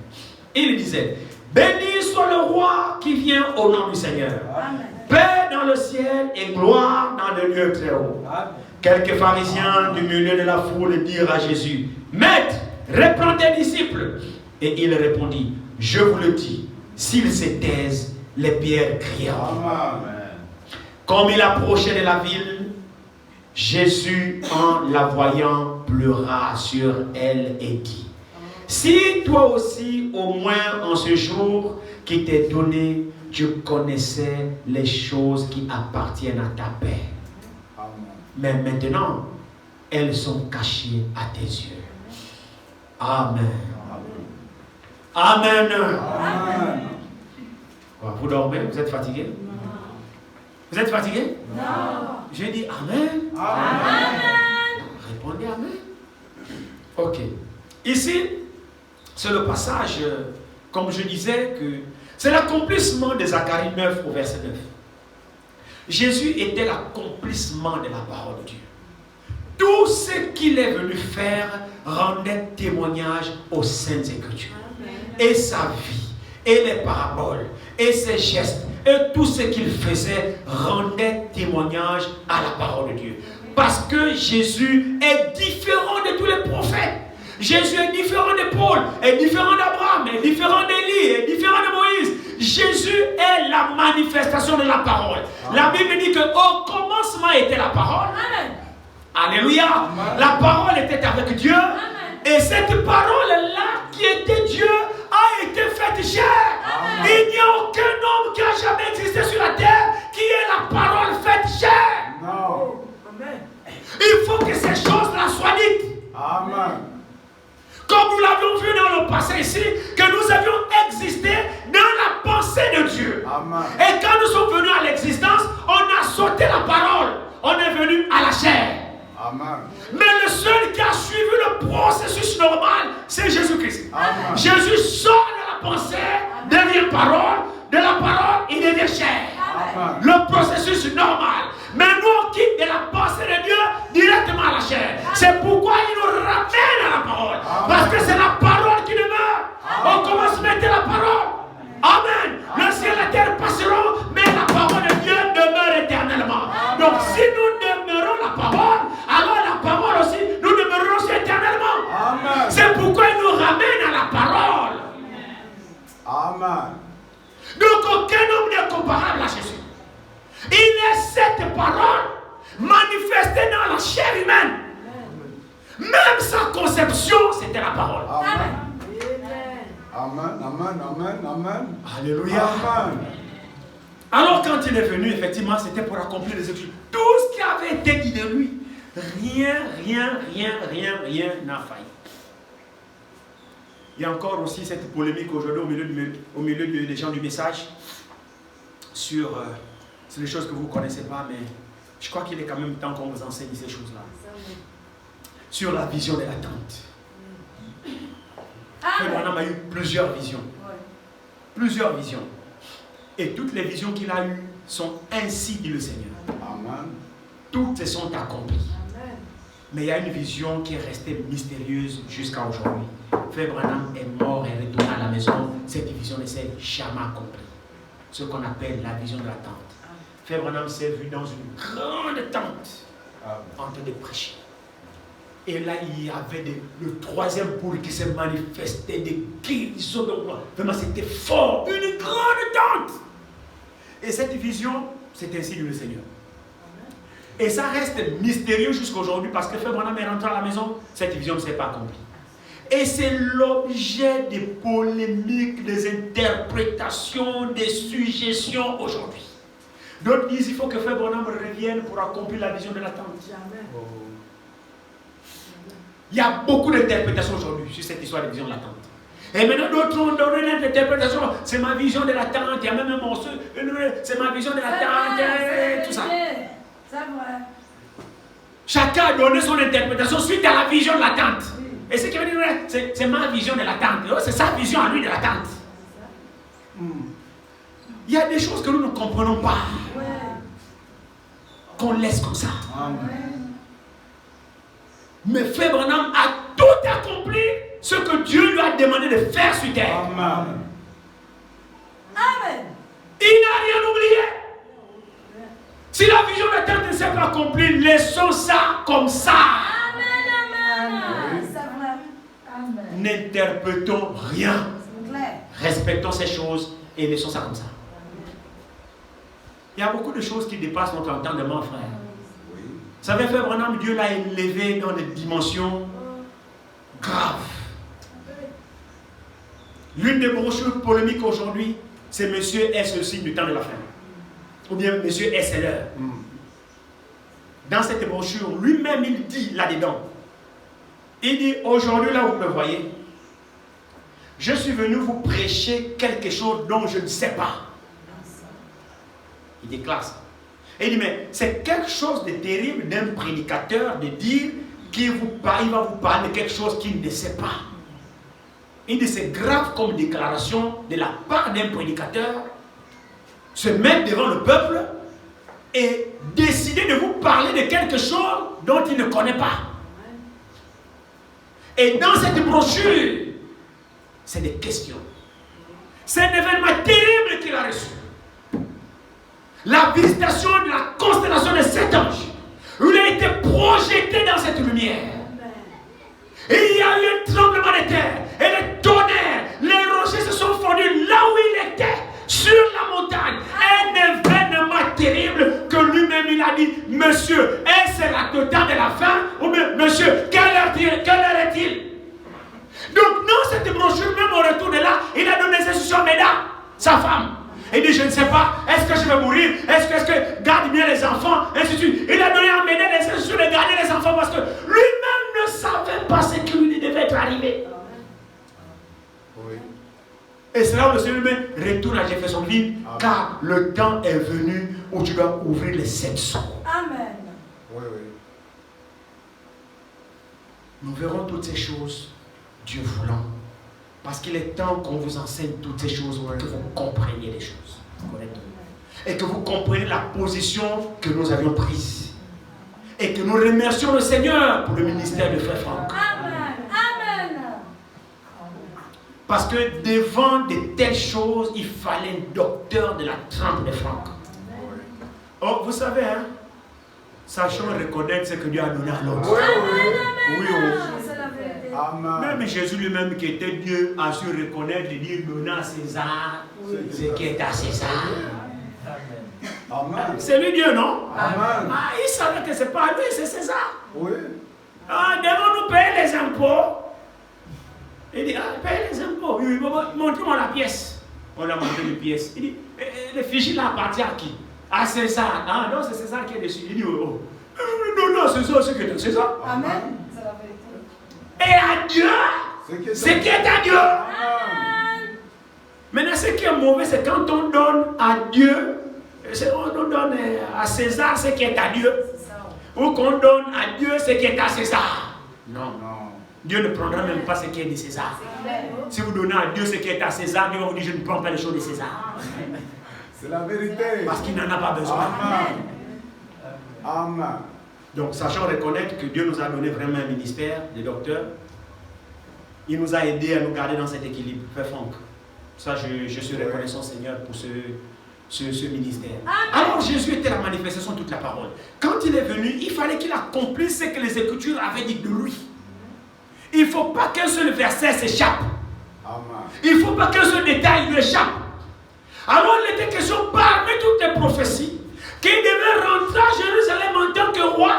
Il disait: béni soit le roi qui vient au nom du Seigneur. Amen. Paix dans le ciel et gloire dans le lieu très haut. Amen. Quelques pharisiens du milieu de la foule dirent à Jésus: Maître, reprends tes disciples. Et il répondit: je vous le dis, s'ils se taisent, les pierres crieront. Amen. Comme il approchait de la ville, Jésus, en la voyant, pleura sur elle et dit: si toi aussi, au moins en ce jour qui t'est donné, tu connaissais les choses qui appartiennent à ta paix. Amen. Mais maintenant, elles sont cachées à tes yeux. Amen. Amen. Amen. Vous dormez? Vous êtes fatigué? Non. Vous êtes fatigué? Non. J'ai dit Amen. Amen. Répondez Amen. Ok. Ici, c'est le passage, comme je disais, que c'est l'accomplissement de Zacharie 9 au verset 9. Jésus était l'accomplissement de la parole de Dieu. Tout ce qu'il est venu faire rendait témoignage aux Saintes Écritures. Et sa vie, et les paraboles, et ses gestes, et tout ce qu'il faisait rendait témoignage à la parole de Dieu. Parce que Jésus est différent de tous les prophètes. Jésus est différent de Paul, est différent d'Abraham, est différent d'Élie, est différent de Moïse. Jésus est la manifestation de la parole. La Bible dit qu'au commencement était la parole. Amen. Alléluia. Amen. La parole était avec Dieu. Amen. Et cette parole-là, qui était Dieu, a été faite chair. Amen. Il n'y a aucun homme qui a jamais existé sur la terre qui est la parole faite chair. Non. Amen. Il faut que ces choses-là soient dites. Amen. Comme nous l'avions vu dans le passé ici, que nous avions existé dans la pensée de Dieu. Amen. Et quand nous sommes venus à l'existence, on a sauté la parole. On est venu à la chair. Amen. Mais le seul qui a suivi le processus normal, c'est Jésus-Christ. Jésus sort de la pensée, devient parole, de la parole, il devient chair. Amen. Le processus normal. Mais nous, on quitte de la pensée de Dieu directement à la chair. C'est pourquoi il nous ramène à la parole. Amen. Parce que c'est la parole qui demeure. Amen. Au commencement était la parole. Amen. Le ciel et la terre passeront, mais la parole de Dieu demeure éternellement. Amen. Donc si nous demeurons la parole, alors la parole aussi, nous demeurons aussi éternellement. Amen. C'est pourquoi il nous ramène à la parole. Amen. Donc aucun homme n'est comparable à Jésus. Il est cette parole manifestée dans la chair humaine. Même sa conception, c'était la parole. Amen. Amen, amen, amen, amen. Alléluia. Amen. Alors quand il est venu, effectivement, c'était pour accomplir les Écritures. Tout ce qui avait été dit de lui, rien n'a failli. Il y a encore aussi cette polémique aujourd'hui au milieu des gens du message sur c'est des choses que vous ne connaissez pas, mais je crois qu'il est quand même temps qu'on vous enseigne ces choses-là. Sur la vision de l'attente. Frère Branham a eu plusieurs visions. Plusieurs visions. Et toutes les visions qu'il a eues sont ainsi dit le Seigneur. Amen. Toutes se sont accomplies. Amen. Mais il y a une vision qui est restée mystérieuse jusqu'à aujourd'hui. Frère Branham est mort et retourné à la maison. Cette vision ne s'est jamais accomplie. Ce qu'on appelle la vision de la tente. Frère Branham s'est vu dans une grande tente en train de prêcher. Et là, il y avait le troisième pôle qui s'est manifesté, des guérisons. Vraiment, c'était fort. Une grande tente. Et cette vision, c'est ainsi dit le Seigneur. Et ça reste mystérieux jusqu'aujourd'hui parce que Frère Branham est rentré à la maison, cette vision ne s'est pas accomplie. Et c'est l'objet des polémiques, des interprétations, des suggestions aujourd'hui. D'autres disent qu'il faut que Frère Branham revienne pour accomplir la vision de la tente. Il y a beaucoup d'interprétations aujourd'hui sur cette histoire de vision de la tente. Et maintenant d'autres ont donné une interprétation, c'est ma vision de la tente, il y a même un morceau, c'est ma vision de la tente, tout ça. C'est vrai. Chacun a donné son interprétation suite à la vision de la tente. Et ce qui veut dire, c'est ma vision de la tente. C'est sa vision à lui de la tente. Il y a des choses que nous ne comprenons pas. Qu'on laisse comme ça. Mais Frère Branham a tout accompli ce que Dieu lui a demandé de faire sur terre. Amen. Amen. Il n'a rien oublié. Si la vision de la tente ne s'est pas accomplie, laissons ça comme ça. Amen. Amen. C'est vrai. Amen. N'interprétons rien. C'est clair. Respectons ces choses et laissons ça comme ça. Il y a beaucoup de choses qui dépassent notre entendement, frère. Vous savez, Frère Branham, Dieu l'a élevé dans des dimensions graves. L'une des brochures polémiques aujourd'hui, c'est Monsieur est le signe du temps de la fin. Ou bien Monsieur est l'heure. Dans cette brochure, lui-même, il dit là-dedans. Il dit, aujourd'hui, là où vous me voyez, je suis venu vous prêcher quelque chose dont je ne sais pas. Il déclare ça. Et il dit, mais c'est quelque chose de terrible d'un prédicateur de dire qu'il va vous parler de quelque chose qu'il ne sait pas. Il dit, c'est grave comme déclaration de la part d'un prédicateur se mettre devant le peuple et décider de vous parler de quelque chose dont il ne connaît pas. Et dans cette brochure, c'est des questions. C'est un événement terrible qu'il a reçu. La visitation de la constellation de 7 anges. Il a été projeté dans cette lumière. Et il y a eu un tremblement de terre. Et les tonnerres, les rochers se sont fondus là où il était, sur la montagne. Un événement terrible que lui-même il a dit, monsieur, est-ce le temps de la fin? Ou bien, monsieur, quelle heure est-il? Donc, dans cette brochure, même au retour de là, il a donné ses instructions à Méda, sa femme. Il dit, je ne sais pas, est-ce que je vais mourir? Est-ce que garde bien les enfants? Ainsi de suite. Il a donné à Méda les instructions de garder les enfants parce que lui-même ne savait pas ce qui lui devait être arrivé. Oui. Et c'est là où le Seigneur me retourne à Jeffersonville, car le temps est venu où tu dois ouvrir les 7 sceaux. Amen. Oui, oui. Nous verrons toutes ces choses, Dieu voulant. Parce qu'il est temps qu'on vous enseigne toutes ces choses, que vous compreniez les choses. Et que vous compreniez la position que nous avions prise. Et que nous remercions le Seigneur pour le ministère de Frère Franck. Amen. Amen. Parce que devant de telles choses, il fallait un docteur de la trempe de Franck. Oh, vous savez, hein, sachons reconnaître ce que Dieu a donné à l'autre. Oui, C'est la vérité. Amen. Même Jésus lui-même qui était Dieu a su reconnaître et dire donnez à César ce qui est à César. Amen. C'est lui Dieu, non? Amen. Ah, il savait que ce n'est pas lui, c'est César. Oui. Ah, devons-nous payer les impôts? Il dit, ah, payer les impôts. Oui, montre-moi la pièce. On lui a montré une pièce. Il dit, le fichier là appartient à qui? À César. Ah non, c'est César qui est dessus. Il dit, oh, non, César, c'est qui est à César. Amen. C'est la vérité. Et à Dieu, Ce qui est à Dieu. Maintenant, ce qui est mauvais, c'est quand on donne à Dieu, on donne à César ce qui est à Dieu, ou qu'on donne à Dieu ce qui est à César. Non. Dieu ne prendra même pas ce qui est de César. Si vous donnez à Dieu ce qui est à César, Dieu va vous dire, je ne prends pas les choses de César. C'est la vérité. Parce qu'il n'en a pas besoin. Amen. Donc, sachant reconnaître que Dieu nous a donné vraiment un ministère de docteurs, il nous a aidés à nous garder dans cet équilibre. Frère Franck, ça, je suis reconnaissant, Seigneur, pour ce ministère. Alors, Jésus était la manifestation de toute la parole. Quand il est venu, il fallait qu'il accomplisse ce que les Écritures avaient dit de lui. Il ne faut pas qu'un seul verset s'échappe. Il ne faut pas qu'un seul détail lui échappe. Alors, il était question parmi toutes les prophéties qu'il devait rentrer à Jérusalem en tant que roi,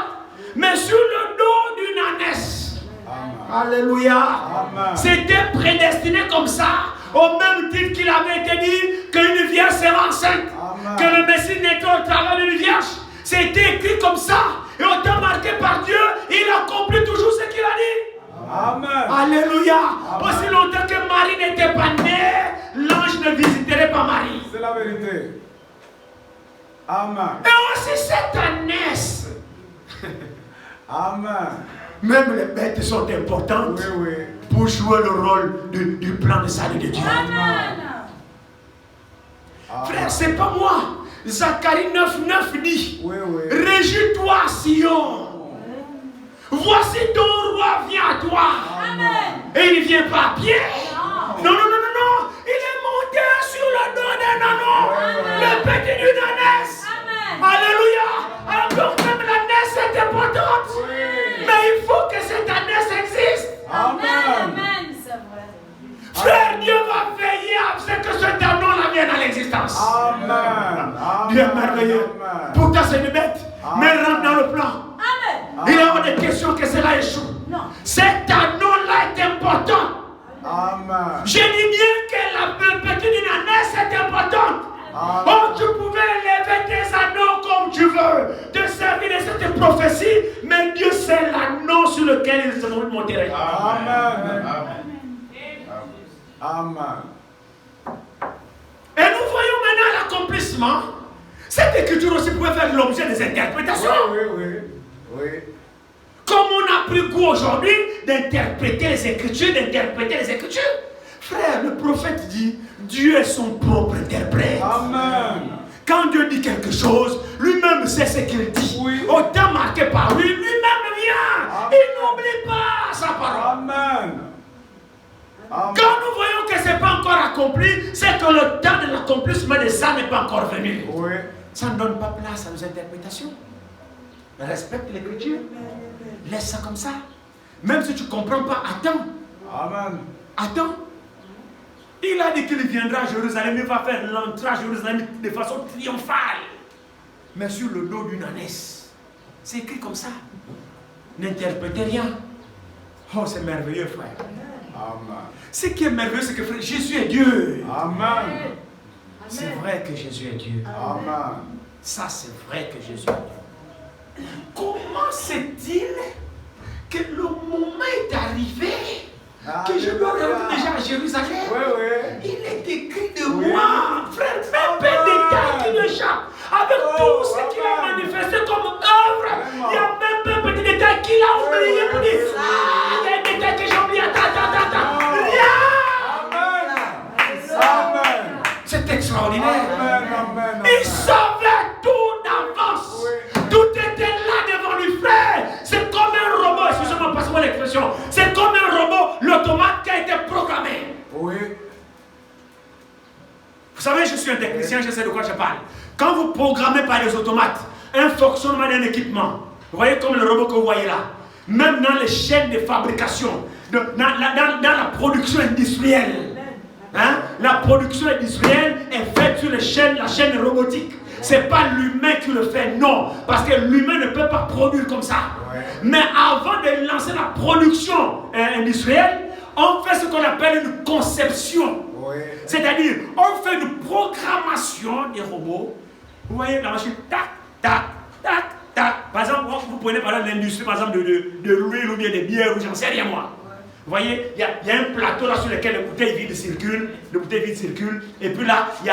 mais sur le dos d'une ânesse. Alléluia. C'était prédestiné comme ça, au même titre qu'il avait été dit qu'une vierge sera enceinte, que le Messie naîtra au travers d'une vierge. C'était écrit comme ça, et autant marqué par Dieu, il accomplit toujours ce qu'il a dit. Amen. Alléluia. Aussi longtemps que Marie n'était pas née, l'ange ne visiterait pas Marie. C'est la vérité. Amen. Et aussi cette ânesse. Amen. Même les bêtes sont importantes pour jouer le rôle du plan de salut de Dieu. Amen. Frère, c'est pas moi. Zacharie 9:9 dit, réjouis-toi, Sion. Voici ton roi vient à toi. Amen. Et il ne vient pas à pied. Non. Il est monté sur le dos d'un ânon. Le petit d'une ânesse. Alléluia. Alors donc même l'ânesse est importante. Mais il faut que cette ânesse existe. Amen. C'est vrai. Frère, Dieu va veiller à ce que cet ânon vienne à l'existence. Amen. Dieu est merveilleux. Pourtant c'est une bête. Mais elle rentre dans le plan. Il y a hors de question que cela échoue. Cet anneau-là est important. Amen. Je dis bien que la petite d'une ânesse est importante. Oh, tu pouvais élever tes anneaux comme tu veux, te servir de cette prophétie, mais Dieu c'est l'anneau sur lequel il se monterait. Amen. Amen. Et nous voyons maintenant l'accomplissement. Cette écriture aussi pouvait faire l'objet des interprétations. Oui. Comme on a pris goût aujourd'hui d'interpréter les Écritures, Frère, le prophète dit, Dieu est son propre interprète. Amen. Quand Dieu dit quelque chose, lui-même sait ce qu'il dit. Autant marqué par lui, lui-même vient. Il n'oublie pas sa parole. Amen. Quand nous voyons que ce n'est pas encore accompli, c'est que le temps de l'accomplissement de ça n'est pas encore venu. Ça ne donne pas place à nos interprétations. Respecte l'écriture. Laisse ça comme ça. Même si tu ne comprends pas, attends. Amen. Attends. Il a dit qu'il viendra à Jérusalem, il va faire l'entrée à Jérusalem de façon triomphale. Mais sur le dos d'une ânesse. C'est écrit comme ça. N'interprétez rien. Oh, c'est merveilleux, frère. Amen. Ce qui est merveilleux, c'est que frère, Jésus est Dieu. Amen. C'est vrai que Jésus est Dieu. Amen. Ça, c'est vrai que Jésus est Dieu. Comment c'est-il que le moment est arrivé que je dois rentrer déjà à Jérusalem? Il est écrit de moi, frère, même peu de détails qui m'échappent. Avec tout ce qu'il a manifesté comme œuvre, il y a même peu de petit détail qu'il a oublié. Vous dites, il y a un détail que j'ai oublié. Amen. C'est extraordinaire. Amen. Il savait tout d'avance. Tout était là devant lui, frère. C'est comme un robot, excusez-moi, passez-moi l'expression. C'est comme un robot, l'automate qui a été programmé. Oui. Vous savez, je suis un technicien, je sais de quoi je parle. Quand vous programmez par les automates un fonctionnement d'un équipement, vous voyez comme le robot que vous voyez là, même dans les chaînes de fabrication, dans la production industrielle, la production industrielle est faite sur les chaînes, la chaîne robotique. Ce n'est pas l'humain qui le fait, non. Parce que l'humain ne peut pas produire comme ça. Mais avant de lancer la production industrielle, on fait ce qu'on appelle une conception. C'est-à-dire, on fait une programmation des robots. Vous voyez la machine, tac, tac, tac, tac. Par exemple, vous prenez par exemple l'industrie, par exemple, de l'huile ou bien des bières, ou j'en sais rien moi. Vous voyez, il y a un plateau là sur lequel les bouteilles vides circulent, et puis là, il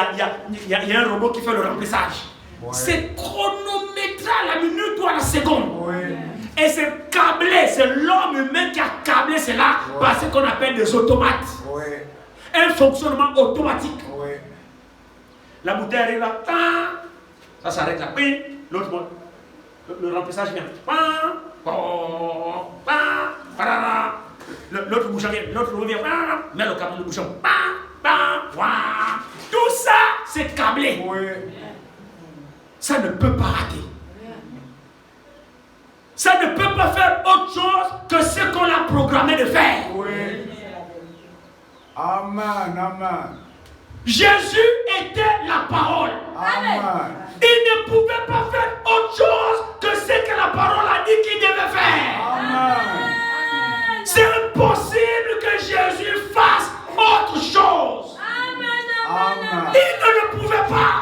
y a un robot qui fait le remplissage. Ouais. C'est chronométré à la minute ou à la seconde. Ouais. Et c'est câblé, c'est l'homme humain qui a câblé cela par ce qu'on appelle des automates. Ouais. Un fonctionnement automatique. Ouais. La bouteille arrive là, ça s'arrête là, l'autre, le remplissage vient. L'autre bouchon vient, l'autre revient, met le câble de bouchon. Tout ça, c'est câblé. Ouais. Ça ne peut pas rater. Ça ne peut pas faire autre chose que ce qu'on a programmé de faire. Oui. Amen, amen. Jésus était la parole. Amen. Il ne pouvait pas faire autre chose que ce que la parole a dit qu'il devait faire. Amen. C'est impossible que Jésus fasse autre chose. Amen. Il ne le pouvait pas.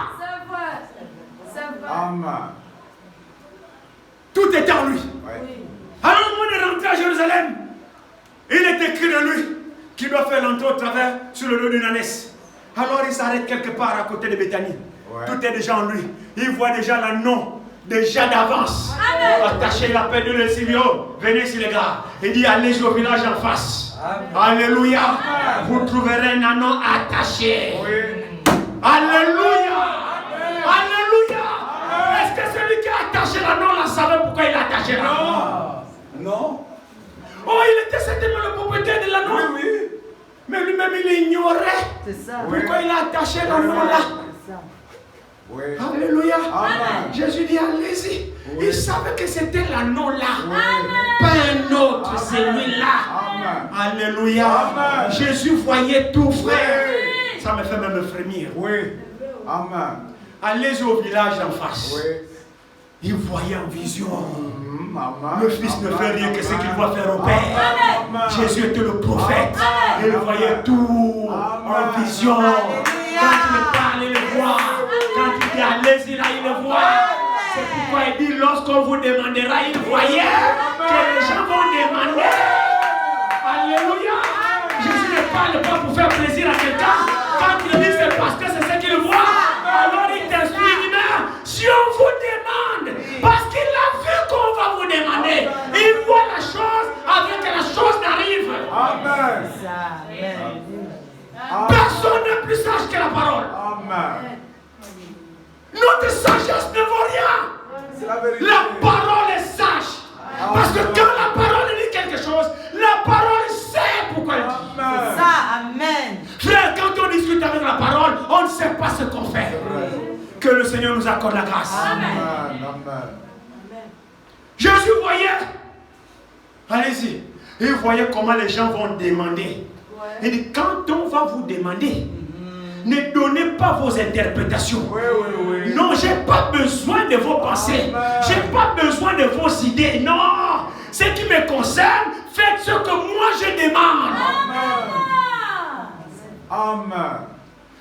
Amen. Tout était en lui. Oui. Alors au moment de rentrer à Jérusalem, il est écrit de lui qu'il doit faire l'entrée au travers sur le dos d'une ânesse. Alors il s'arrête quelque part à côté de Béthanie. Ouais. Tout est déjà en lui. Il voit déjà l'anneau, déjà d'avance. Attaché, il appelle le Silvio. Venez ici les gars. Il dit allez au village en face. Amen. Alléluia. Amen. Vous trouverez un anneau attaché. Oui. Alléluia. Amen. Alléluia. Amen. Est-ce que celui qui a attaché l'anneau là savait pourquoi il a attaché l'anneau? Non. Oh, il était certainement le propriétaire de l'anneau. Oui, oui. Mais lui-même, il ignorait. C'est ça. Pourquoi il a attaché l'anneau là? Oui. Alléluia. Amen. Jésus dit, allez-y. Oui. Il savait que c'était l'anneau là. Oui. Pas un autre, c'est lui là. Alléluia. Amen. Jésus voyait tout, frère. Oui. Ça me fait même frémir. Oui. Amen. Allez au village en face. Oui. Il voyait en vision. Amen. Le Fils ne fait rien que ce qu'il doit faire au Père. Amen. Jésus était le prophète. Amen. Il voyait tout en vision. Quand il parle, il le voit. Quand il dit allez-y là, il le voit. C'est pourquoi il dit lorsqu'on vous demandera, il voyait que les gens vont demander. Alléluia. Jésus ne parle pas pour faire plaisir à quelqu'un. Quand il dit c'est parce que c'est ce qu'il voit, alors il t'instruit, il dit mais si on vous demande, parce qu'il a vu qu'on va vous demander, il voit la chose avant que la chose n'arrive. Amen. Personne n'est plus sage que la parole. Amen. Notre sagesse ne vaut rien. C'est la vérité. La parole est sage. Parce que quand la parole dit quelque chose, la parole sait pourquoi elle dit. Amen. Ça, amen. Frère, quand on discute avec la parole, on ne sait pas ce qu'on fait. Que le Seigneur nous accorde la grâce. Amen. Amen. Jésus voyait. Allez-y. Il voyait comment les gens vont demander. Il dit, quand on va vous demander, ne donnez pas vos interprétations. Oui, oui, oui. Non, je n'ai pas besoin de vos pensées. Je n'ai pas besoin de vos idées. Non. Ce qui me concerne, faites ce que moi je demande. Amen. Amen.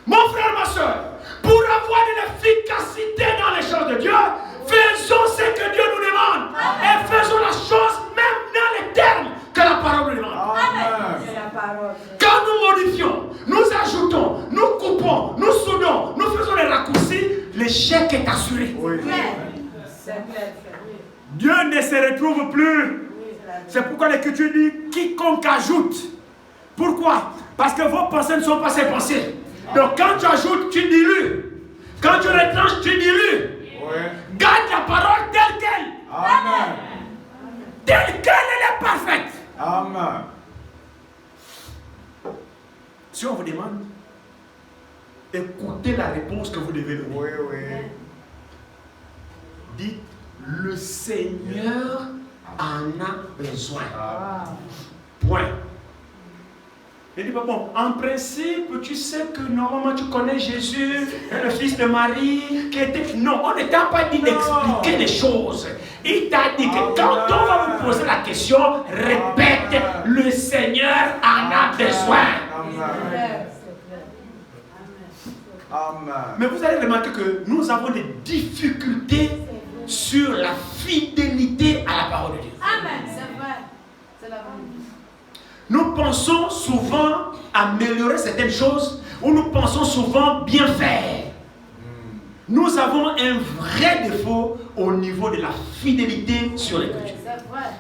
Mon frère, ma soeur, pour avoir de l'efficacité dans les choses de Dieu, faisons ce que Dieu nous demande. Et faisons la chose même dans les termes que la parole nous demande. Amen. Quand nous modifions, nous ajoutons, nous coupons, nous soudons, nous faisons les raccourcis, l'échec est assuré. Oui. Dieu ne se retrouve plus. C'est pourquoi l'Écriture dit quiconque ajoute. Pourquoi? Parce que vos pensées ne sont pas ses pensées. Donc quand tu ajoutes, tu dilues. Quand tu retranches, tu dilues. Oui. Garde la parole telle qu'elle. Amen. Telle qu'elle, elle est parfaite. Amen. Si on vous demande, écoutez la réponse que vous devez donner. Oui, oui. Dites, le Seigneur en a besoin. Point. Il dit, bon, en principe, tu sais que normalement tu connais Jésus, le fils de Marie, qui était... Non, on ne t'a pas dit d'expliquer les choses. Il t'a dit que quand on va vous poser la question, répète, le Seigneur en a besoin. Amen. Amen. Mais vous allez remarquer que nous avons des difficultés sur la fidélité à la parole de Dieu. Amen, c'est vrai. C'est la vérité. nous pensons souvent améliorer certaines choses ou nous pensons souvent bien faire. Nous avons un vrai défaut au niveau de la fidélité sur l'écriture. C'est vrai.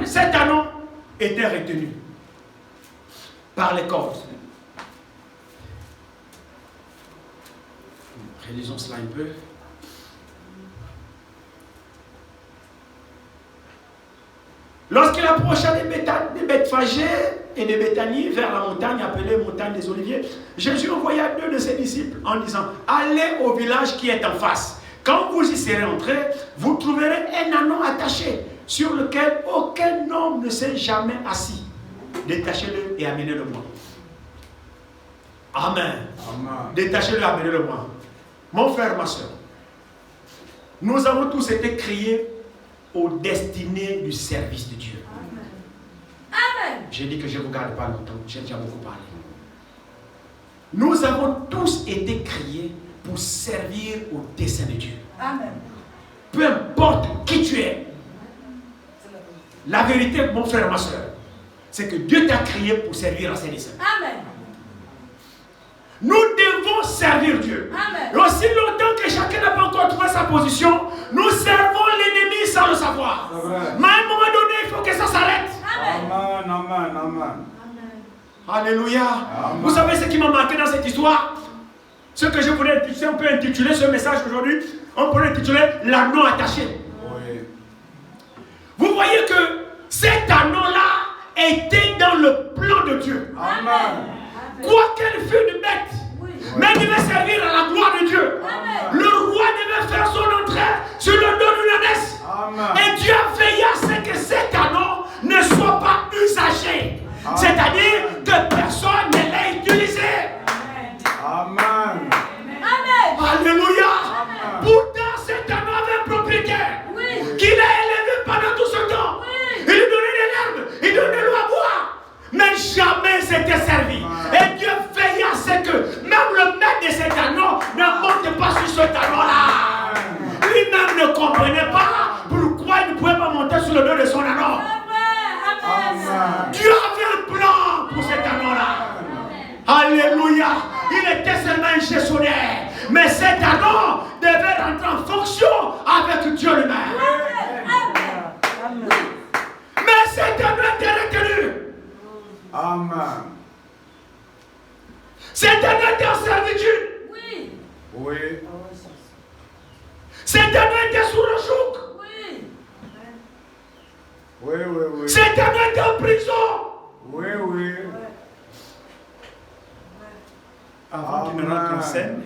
Cet anneau était retenu par les cordes. Relisons cela un peu. Lorsqu'il approcha des Bethphagée et de Béthanie vers la montagne appelée montagne des Oliviers, Jésus envoya 2 de ses disciples en disant: allez au village qui est en face. Quand vous y serez entrés, vous trouverez un anneau attaché sur lequel aucun homme ne s'est jamais assis. Détachez-le et amenez-le moi. Amen. Détachez-le et amenez-le moi. Mon frère, ma soeur, nous avons tous été créés aux destinées du service de Dieu. Amen. J'ai dit que je ne vous garde pas longtemps, j'ai déjà beaucoup parlé. Nous avons tous été créés pour servir au dessein de Dieu. Amen. Peu importe qui tu es, la vérité, mon frère, ma soeur, c'est que Dieu t'a créé pour servir à ses desseins. Amen. Nous devons servir Dieu. Amen. Et aussi longtemps que chacun n'a pas encore trouvé sa position, nous servons l'ennemi sans le savoir. Mais à un moment donné, il faut que ça s'arrête. Amen. Alléluia. Vous savez ce qui m'a marqué dans cette histoire? Ce que je voulais intituler, on peut intituler ce message aujourd'hui, on peut l'intituler l'anneau attaché. Oui. Vous voyez que cet anneau-là était dans le plan de Dieu. Amen. Quoi qu'elle fût de bête, mais il devait servir à la gloire de Dieu. Amen. Le roi devait faire son entrée sur le dos d'une ânesse. Et Dieu a veillé à ce que cet anneau ne soit pas usagé. C'est-à-dire que personne ne l'ait utilisé. Amen. Amen. Alléluia. Pourtant, cet anneau avait un propriétaire qu'il a élevé pendant tout ce temps. Il lui donnait de l'herbe, il donnait de l'eau à boire. Mais jamais s'était servi. Et Dieu veillait à ce que même le maître de cet anneau ne monte pas sur cet anneau-là. Lui-même ne comprenait pas pourquoi il ne pouvait pas monter sur le dos de son anneau. Dieu avait un plan pour cet anneau-là. Alléluia. Il était seulement un gestionnaire. Mais cet anneau devait rentrer en fonction avec Dieu lui-même. Mais cet anneau était retenu. Amen. Cet anneau était en servitude. Oui. Cet anneau était sous le joug. Oui. Cet anneau était en prison. Oui. Avant qu'il ne rentre en scène,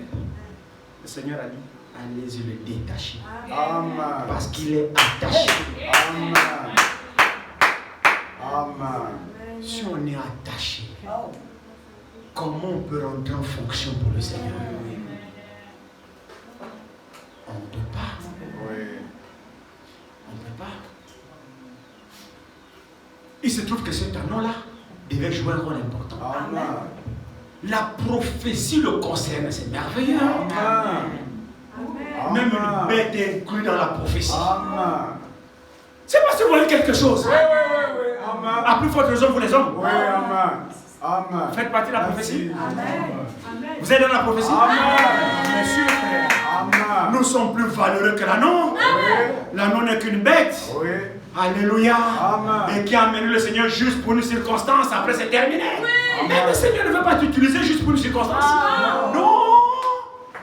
le Seigneur a dit: allez-y le détacher. Amen. Parce qu'il est attaché. Amen. Si on est attaché, comment on peut rentrer en fonction pour le Seigneur? On ne peut pas. Oui. On ne peut pas. Il se trouve que cet anneau-là devait jouer un rôle important. Amen. La prophétie le concerne, c'est merveilleux. Amen. Même une bête est inclue dans la prophétie. Amen. C'est pas si vous voyez quelque chose. Oui. Amen. À plus forte raison, vous les hommes. Oui, amen. Vous faites partie de la prophétie. Amen. Vous êtes dans la prophétie. Amen. Bien sûr, frère. Amen. Nous sommes plus valeureux que l'anneau. L'anneau n'est qu'une bête. Oui. Alléluia. Amen. Et qui a amené le Seigneur juste pour une circonstance, après c'est terminé. Mais le Seigneur ne veut pas t'utiliser juste pour une circonstance. Non.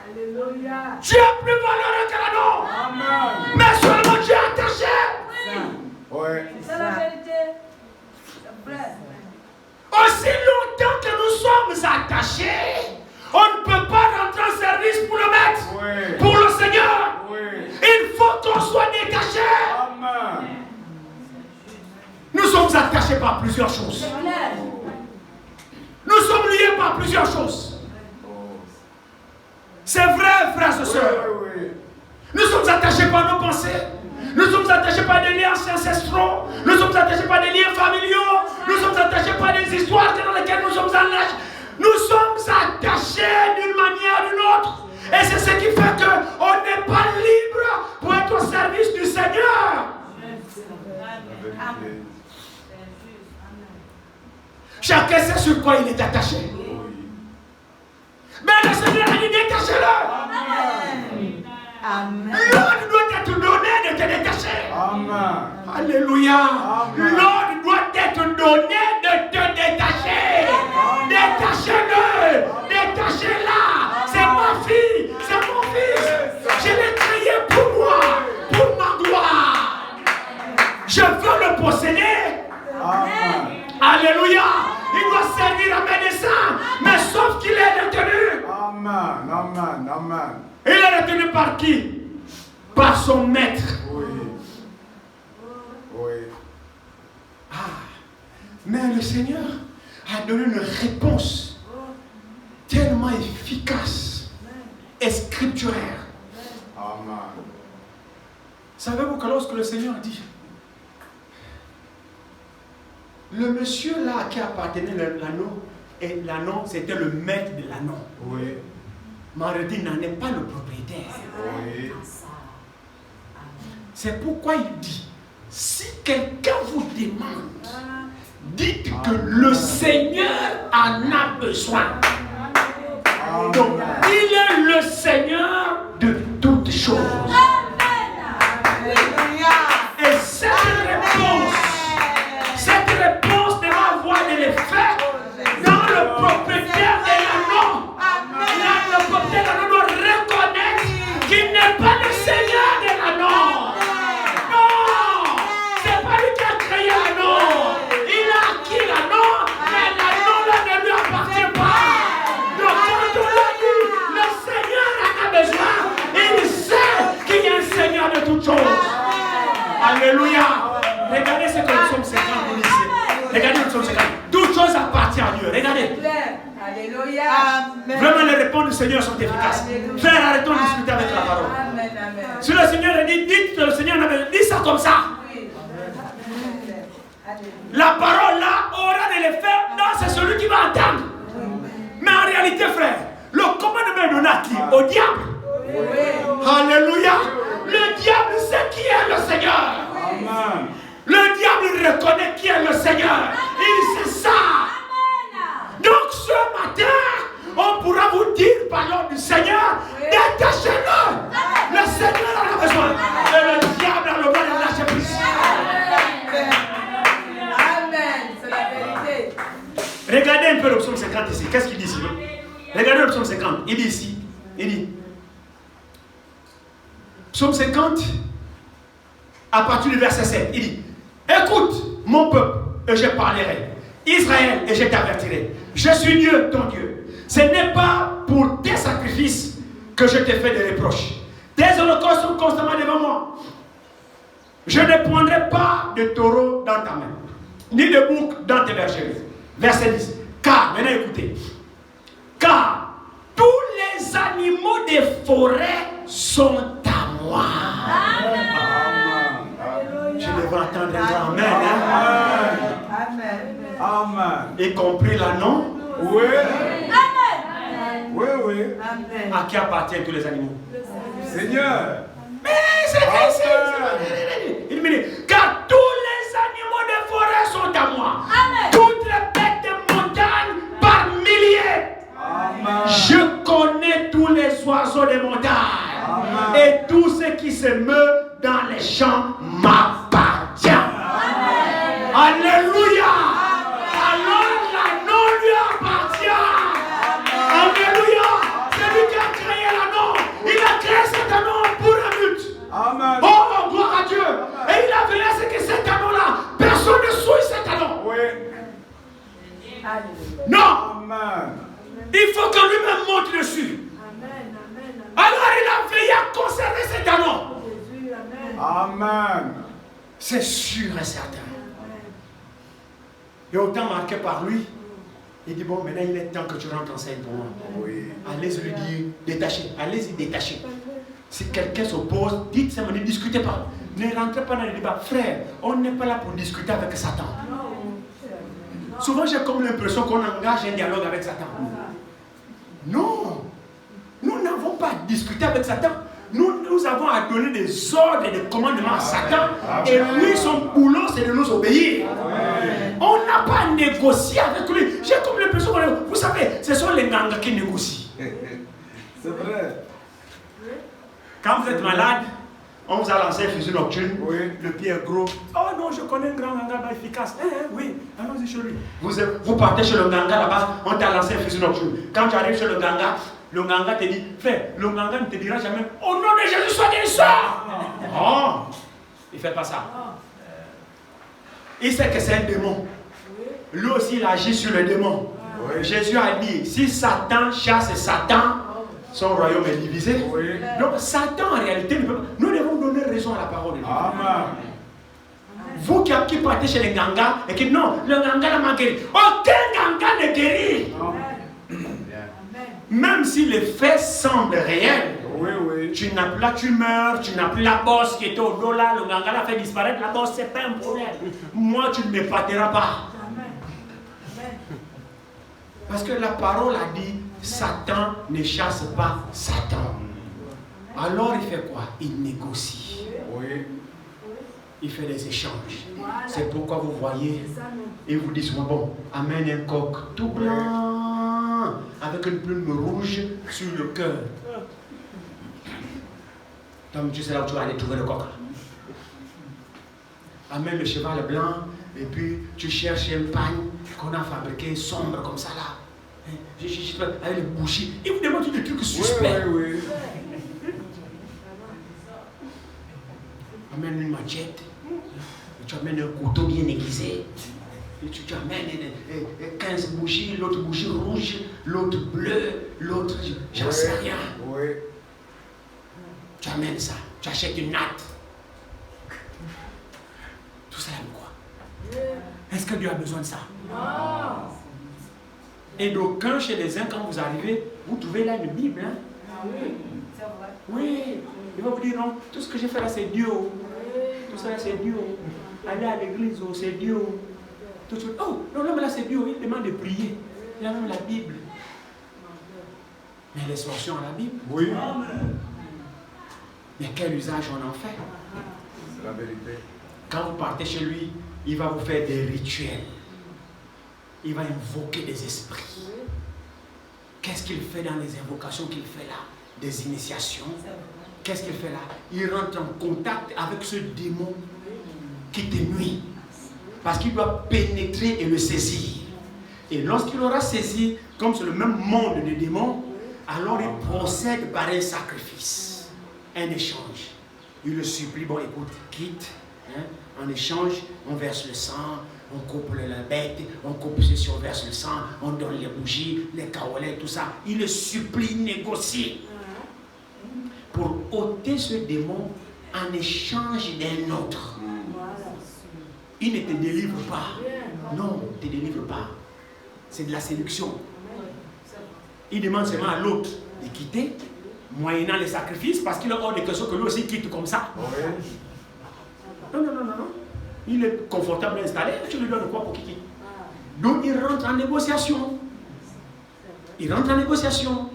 Alléluia. Tu es plus valeureux que l'anneau. Amen. Mais seulement tu es attaché. Oui. C'est la vérité. C'est vrai. Aussi longtemps que nous sommes attachés, on ne peut pas rentrer en service pour le maître, Oui. pour le Seigneur. Oui. Il faut qu'on soit détaché. Amen. Nous sommes attachés par plusieurs choses. C'est clair. Nous sommes liés par plusieurs choses. C'est vrai, frères et sœurs. Oui. Nous sommes attachés par nos pensées. Nous sommes attachés par des liens ancestraux. Nous sommes attachés par des liens familiaux. Nous sommes attachés par des histoires dans lesquelles nous sommes engagés. Nous sommes attachés d'une manière ou d'une autre. Et c'est ce qui fait qu'on n'est pas libre pour être au service du Seigneur vérité. Chacun sait sur quoi il est attaché. Oui. Mais le Seigneur a dit détachez-le. Amen. L'ordre doit être donné de te détacher. Amen. Alléluia. Amen. L'ordre doit être donné de te détacher. Détachez-le. Détachez-la. C'est ma fille. C'est mon fils. Je l'ai créé pour moi. Pour ma gloire. Je veux le posséder. Amen. Alléluia. Il doit servir à médecin. Mais sauf qu'il est détenu. Amen. Amen. Amen. Il est retenu par qui? Par son maître. Oui. Oui. Ah, mais le Seigneur a donné une réponse tellement efficace et scripturaire. Amen. Savez-vous que lorsque le Seigneur dit, le monsieur là à qui appartenait l'anneau, et l'anneau c'était le maître de l'anneau. Oui. Mais en réalité, il n'en est pas le propriétaire. Oui. C'est pourquoi il dit, si quelqu'un vous demande, dites que le Seigneur en a besoin. Donc, il est le Seigneur de toutes choses. Et cette réponse devra avoir de l'effet dans le propriétaire de l'anneau. Le propriétaire de l'anneau doit reconnaître qu'il n'est pas le Seigneur de l'anneau. Non, c'est pas lui qui a créé l'anneau. Il a acquis l'anneau, mais l'anneau là ne lui appartient pas. Donc quand on l'a dit, le Seigneur en a besoin. Il sait qu'il y a un Seigneur de toutes choses. Alléluia. Regardez ce que le psaume 50 nous dit ici. Regardez le psaume 50. Toute chose appartient à Dieu. Regardez. Alléluia. Vraiment, les réponses du Seigneur sont efficaces. Frère, arrêtons de discuter avec la parole. Amen, amen. Si le Seigneur dit, dites que le Seigneur en a besoin, dis ça comme ça. Oui. La parole là aura de l'effet. Non, c'est celui qui va entendre. Mais en réalité, frère, le commandement est donné à qui? Au diable. Alléluia. Le diable sait qui est le Seigneur. Amen. Le diable reconnaît qui est le Seigneur. Il sait ça. Donc ce matin, on pourra vous dire par l'ordre du Seigneur, détachez-le. Le Seigneur en a besoin. Et le diable a le droit de lâcher prise. Amen. C'est la vérité. Regardez un peu le psaume 50 ici. Qu'est-ce qu'il dit ici? Regardez le psaume 50. Il dit ici. Il dit. Psaume 50, à partir du verset 7, il dit, écoute mon peuple et je parlerai. Israël et je t'avertirai. Je suis Dieu, ton Dieu. Ce n'est pas pour tes sacrifices que je te fais des reproches. Tes holocaustes sont constamment devant moi. Je ne prendrai pas de taureau dans ta main, ni de bouc dans tes bergeries. Verset 10. Car, maintenant écoutez, car tous les animaux des forêts sont à moi. Amen. Je devrais entendre un grand amen. Hein? Amen. Amen. Y compris l'anneau. Oui. Amen. Oui, oui. Amen. À qui appartiennent tous les animaux? Seigneur. Mais c'est ici. Il me dit, car tous les animaux des forêts sont à moi. Amen. Toutes les bêtes des montagnes par milliers. Amen. Je connais tous les oiseaux des montagnes. Amen. Et tout ce qui se meut dans les champs m'appartient. Alléluia. Alors l'anneau lui appartient. Alléluia. C'est lui qui a créé l'anneau. Il a créé cet anneau pour un but. Amen. Oh, gloire à Dieu. Et il a veillé à ce que cet anneau-là, personne ne souille cet anneau. Oui. Alléluia. Non. Amen. Il faut que lui-même monte dessus. Amen. Amen. Alors il a veillé à conserver cet anneau. Jésus. Amen. Amen. C'est sûr et certain. Et autant marqué par lui, il dit, bon, maintenant il est temps que tu rentres en scène pour moi. Oui. Allez-y lui dire, détachez. Allez-y, détachez. Si quelqu'un s'oppose, dites ça, ne discutez pas. Ne rentrez pas dans le débat. Frère, on n'est pas là pour discuter avec Satan. Souvent, j'ai comme l'impression qu'on engage un dialogue avec Satan. Non. Nous n'avons pas discuté avec Satan. Nous avons à donner des ordres et des commandements à Satan. Et lui, son boulot, c'est de nous obéir. On n'a pas à négocier avec lui. J'ai comme l'impression que, vous savez, ce sont les gangas qui négocient. C'est vrai. Quand vous êtes malade, on vous a lancé un fusil nocturne. Oui. Le pied est gros. Oh non, je connais un grand ganga efficace. Oui, allons-y chez lui. Vous partez chez le ganga là-bas, on t'a lancé un fusil nocturne. Quand tu arrives chez le ganga te dit, frère, le ganga ne te dira jamais, au nom de Jésus, sois guéri, sors. Oh, il ne fait pas ça. Il sait que c'est un démon. Lui aussi, il agit sur le démon. Oui. Jésus a dit, si Satan chasse Satan, son royaume est divisé. Oui. Donc Satan en réalité, nous devons donner raison à la parole de Dieu. Amen. Vous qui partez chez les gangas et qui non, le ganga n'a pas guéri. Aucun ganga ne guérit. Même si les faits semblent réels. Oui, oui. Tu n'as plus la tumeur, tu n'as plus la bosse qui était au dos là, le ganga l'a fait disparaître, la bosse, c'est pas un problème. Moi, tu ne m'épateras pas. Parce que la parole a dit, Satan ne chasse pas Satan. Alors il fait quoi? Il négocie. Oui. Il fait des échanges. C'est pourquoi vous voyez, ils vous disent, bon, amène un coq tout blanc, avec une plume rouge sur le cœur. Donc tu sais là où tu vas aller trouver le coq. Amène le cheval blanc, et puis tu cherches un pagne qu'on a fabriqué sombre comme ça là. Avec les bougies. Il vous demande des trucs suspects. Oui, oui, oui. Amène une machette. Tu amènes un couteau bien aiguisé. Et tu amènes 15 bougies, l'autre bougie rouge, l'autre bleue, l'autre, j'en sais rien. Oui. Tu amènes ça. Tu achètes une natte. Tout ça aime quoi? Est-ce que Dieu a besoin de ça? Non. Et d'aucuns chez les uns, quand vous arrivez, vous trouvez là une Bible. Hein? Ah oui, c'est vrai. Oui. Il va vous dire non, tout ce que j'ai fait là c'est Dieu. Tout ça là c'est Dieu. Aller à l'église, c'est Dieu. Tout ça. Oh, non, mais là c'est Dieu. Il demande de prier. Il y a même la Bible. Mais les mentions à la Bible. Oui. Mais quel usage on en fait? C'est la vérité. Quand vous partez chez lui, il va vous faire des rituels. Il va invoquer des esprits. Qu'est-ce qu'il fait dans les invocations qu'il fait là? Des initiations. Qu'est-ce qu'il fait là? Il rentre en contact avec ce démon qui te nuit. Parce qu'il doit pénétrer et le saisir. Et lorsqu'il aura saisi, comme c'est le même monde des démons, alors il procède par un sacrifice, un échange. Il le supplie, bon écoute, quitte. Hein? En échange, on verse le sang, on coupe la bête, on coupe ceci, on verse le sang, on donne les bougies, les caolets, tout ça. Il le supplie, négocie. Pour ôter ce démon en échange d'un autre. Il ne te délivre pas. Non, il ne te délivre pas. C'est de la séduction. Il demande seulement à l'autre de quitter, moyennant les sacrifices, parce qu'il a hors de question que lui aussi quitte comme ça. Non. Il est confortable installé, tu lui donnes quoi pour qu'il quitte? Donc il rentre en négociation. Il rentre en négociation.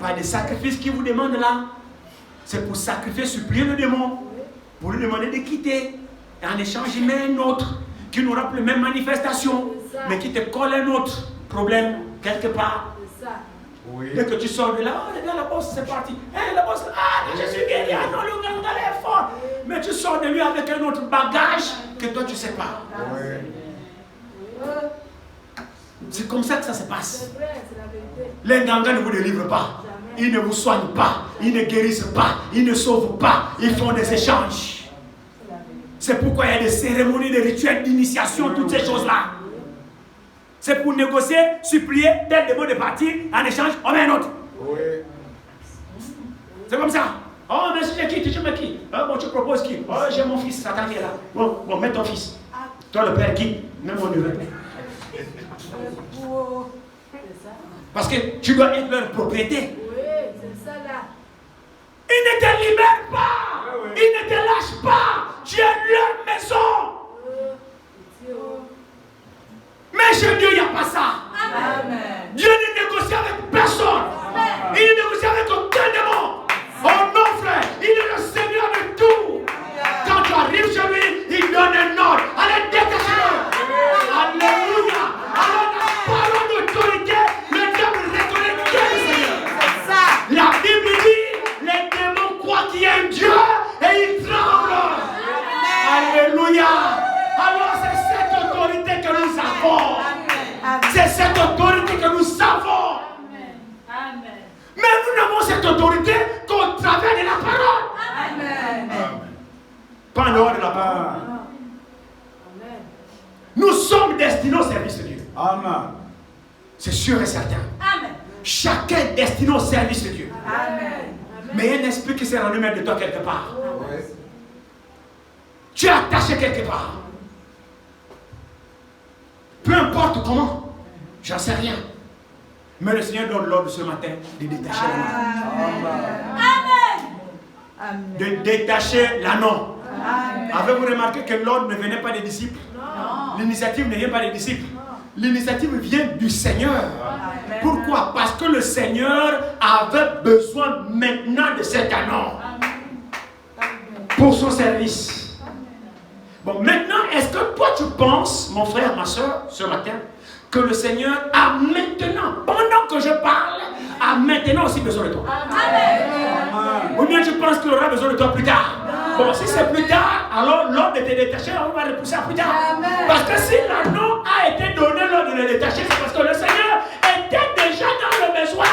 Par des sacrifices qu'il vous demande là. C'est pour sacrifier, supplier le démon. Pour lui demander de quitter. Et en échange, il met un autre qui n'aura plus les mêmes manifestations, mais qui te colle un autre problème quelque part. Oui. Dès que tu sors de là, oh regarde la bosse, c'est parti. Hey, la bosse, je suis guéri, non, le ganga est fort. Mais tu sors de lui avec un autre bagage que toi tu ne sais pas. Oui. C'est comme ça que ça se passe. Les gangas ne vous délivrent pas. Ils ne vous soignent pas. Ils ne guérissent pas. Ils ne sauvent pas. Ils font des échanges. C'est pourquoi il y a des cérémonies, des rituels d'initiation, toutes ces choses-là. C'est pour négocier, supplier, tel démon de partir, en échange, on met un autre. Oui. C'est comme ça. Oh, mais si je quitte, je me quitte. Bon, tu proposes qui? Oh, j'ai mon fils, Satan qui est là. Bon, mets ton fils. Toi, le père, qui? Même mon neveu. Parce que tu dois être leur propriété. Oui, c'est ça là. Ils ne te libèrent pas. Ils ne te lâchent pas. Tu es leur maison. Mais chez Dieu, il n'y a pas ça. Amen. Dieu ne négocie avec personne. Amen. Il ne négocie avec aucun démon. Oh non, frère. est destiné au service de Dieu. Amen. C'est sûr et certain. Amen. Chacun est destiné au service de Dieu. Amen. Mais il y a un esprit qui s'est rendu maître de toi quelque part. Oui. Tu es attaché quelque part. Peu importe comment, j'en sais rien. Mais le Seigneur donne l'ordre ce matin de détacher Amen. de détacher l'anneau. Amen. Avez-vous remarqué que l'ordre ne venait pas des disciples? L'initiative ne vient pas des disciples. L'initiative vient du Seigneur. Amen. Pourquoi? Parce que le Seigneur avait besoin maintenant de cet anneau pour son service. Bon, maintenant, est-ce que toi tu penses, mon frère, ma soeur, ce matin, que le Seigneur a maintenant, pendant que je parle, a maintenant aussi besoin de toi? Amen. Ou bien tu penses qu'il aura besoin de toi plus tard? Bon, si c'est plus tard, alors l'ordre de te détacher, on va repousser à plus tard. Amen. Parce que si l'anneau a été donné l'ordre de le détacher, c'est parce que le Seigneur était déjà dans le besoin.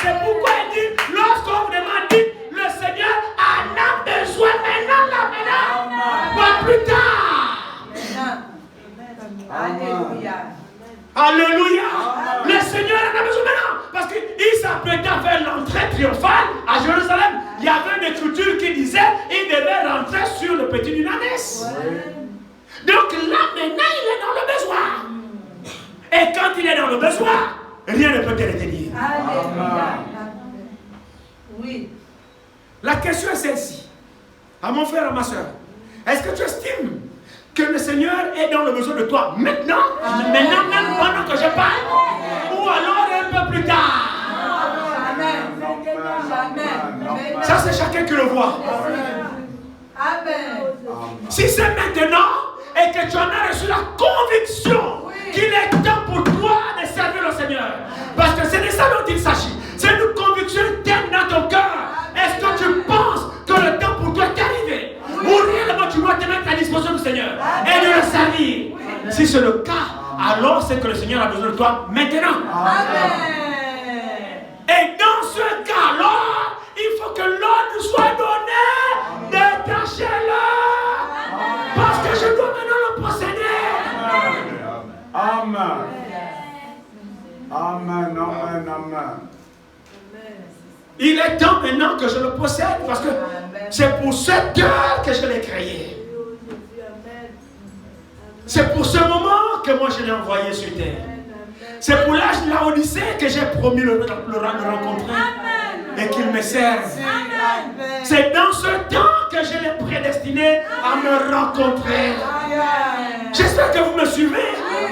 C'est pourquoi il dit, lorsqu'on vous demande, dites, le Seigneur en a besoin maintenant, pas plus tard. Alléluia. Alléluia. Le Seigneur en a besoin maintenant. Parce qu'il s'apprêtait à faire l'entrée triomphale à Jérusalem. Il y avait une écriture qui disait il devait rentrer sur le petit d'une ânesse. Donc là, maintenant, il est dans le besoin. Et quand il est dans le besoin, rien ne peut te retenir. Alléluia. Oui. La question est celle-ci. À mon frère, à ma soeur. Est-ce que tu estimes que le Seigneur est dans le besoin de toi maintenant? Maintenant, même pendant que je parle? Ou alors un peu plus tard? Amen. Ça, c'est chacun qui le voit. Amen. Si c'est maintenant et que tu en as reçu la conviction qu'il est temps pour toi de servir le Seigneur, parce que c'est de ça dont il s'agit. C'est une conviction interne dans ton cœur. Est-ce que tu penses que le temps pour toi est arrivé? Ou réellement tu dois te mettre à disposition du Seigneur et de le servir? Si c'est le cas, alors c'est que le Seigneur a besoin de toi maintenant. Amen. Et dans ce cas-là, il faut que l'ordre soit donné. Détachez-le. Parce que je dois maintenant le posséder. Amen. Amen. Amen. Amen. Il est temps maintenant que je le possède parce que c'est pour cette heure que je l'ai créé. C'est pour ce moment que moi je l'ai envoyé sur terre. C'est pour l'âge de la Odyssée que j'ai promis le rencontrer et qu'il me serve. C'est dans ce temps que je l'ai prédestiné à me rencontrer. J'espère que vous me suivez. Oui,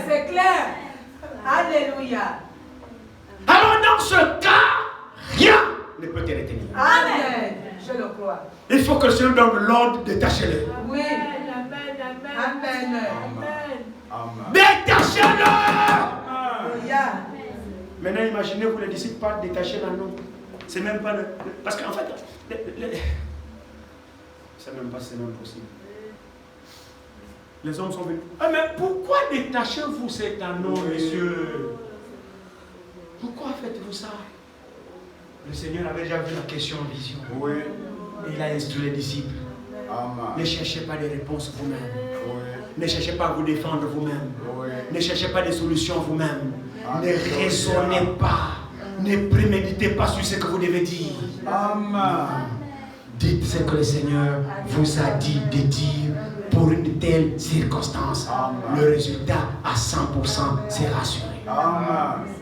c'est clair. Alléluia. Alors dans ce cas, rien ne peut te retenir. Amen. Je le crois. Il faut que le Seigneur donne l'ordre, détachez-le. Oui. Amen. Détachez-le. Alléluia. Maintenant, imaginez-vous, les disciples pas détacher l'anneau. C'est même pas le. Parce qu'en fait, c'est même pas, c'est même possible. Les hommes sont venus. Ah, mais pourquoi détachez-vous cet anneau, monsieur? Pourquoi faites-vous ça? Le Seigneur avait déjà vu la question en vision. Oui. Et il a instruit les disciples. Amen. Ne cherchez pas des réponses vous-même. Oui. Ne cherchez pas à vous défendre vous-même. Oui. Ne cherchez pas des solutions vous-même. Alléluia. Ne raisonnez pas. Ne préméditez pas sur ce que vous devez dire. Amen. Dites ce que le Seigneur vous a dit de dire pour une telle circonstance. Amen. Le résultat à 100% sera assuré. Amen.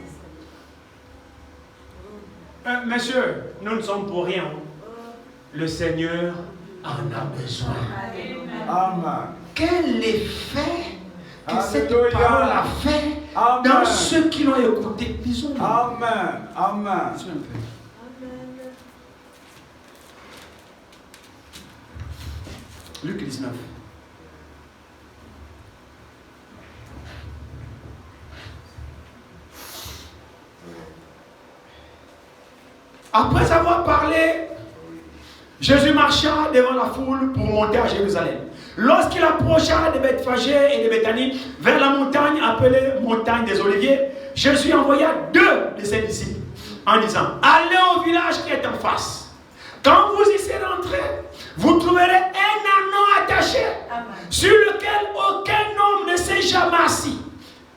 Messieurs, nous ne sommes pour rien. Le Seigneur en a besoin. Amen. Quel effet que cette Alléluia. parole a fait Amen. dans ceux qui l'ont écouté? Disons-le. Amen. Amen. Disons un peu. Luc 19. Après avoir parlé, Jésus marcha devant la foule pour monter à Jérusalem. Lorsqu'il approcha de Bethphagée et de Béthanie, vers la montagne appelée montagne des Oliviers, Jésus envoya 2 de ses disciples en disant: allez au village qui est en face. Quand vous y serez rentrés, vous trouverez un anneau attaché sur lequel aucun homme ne s'est jamais assis,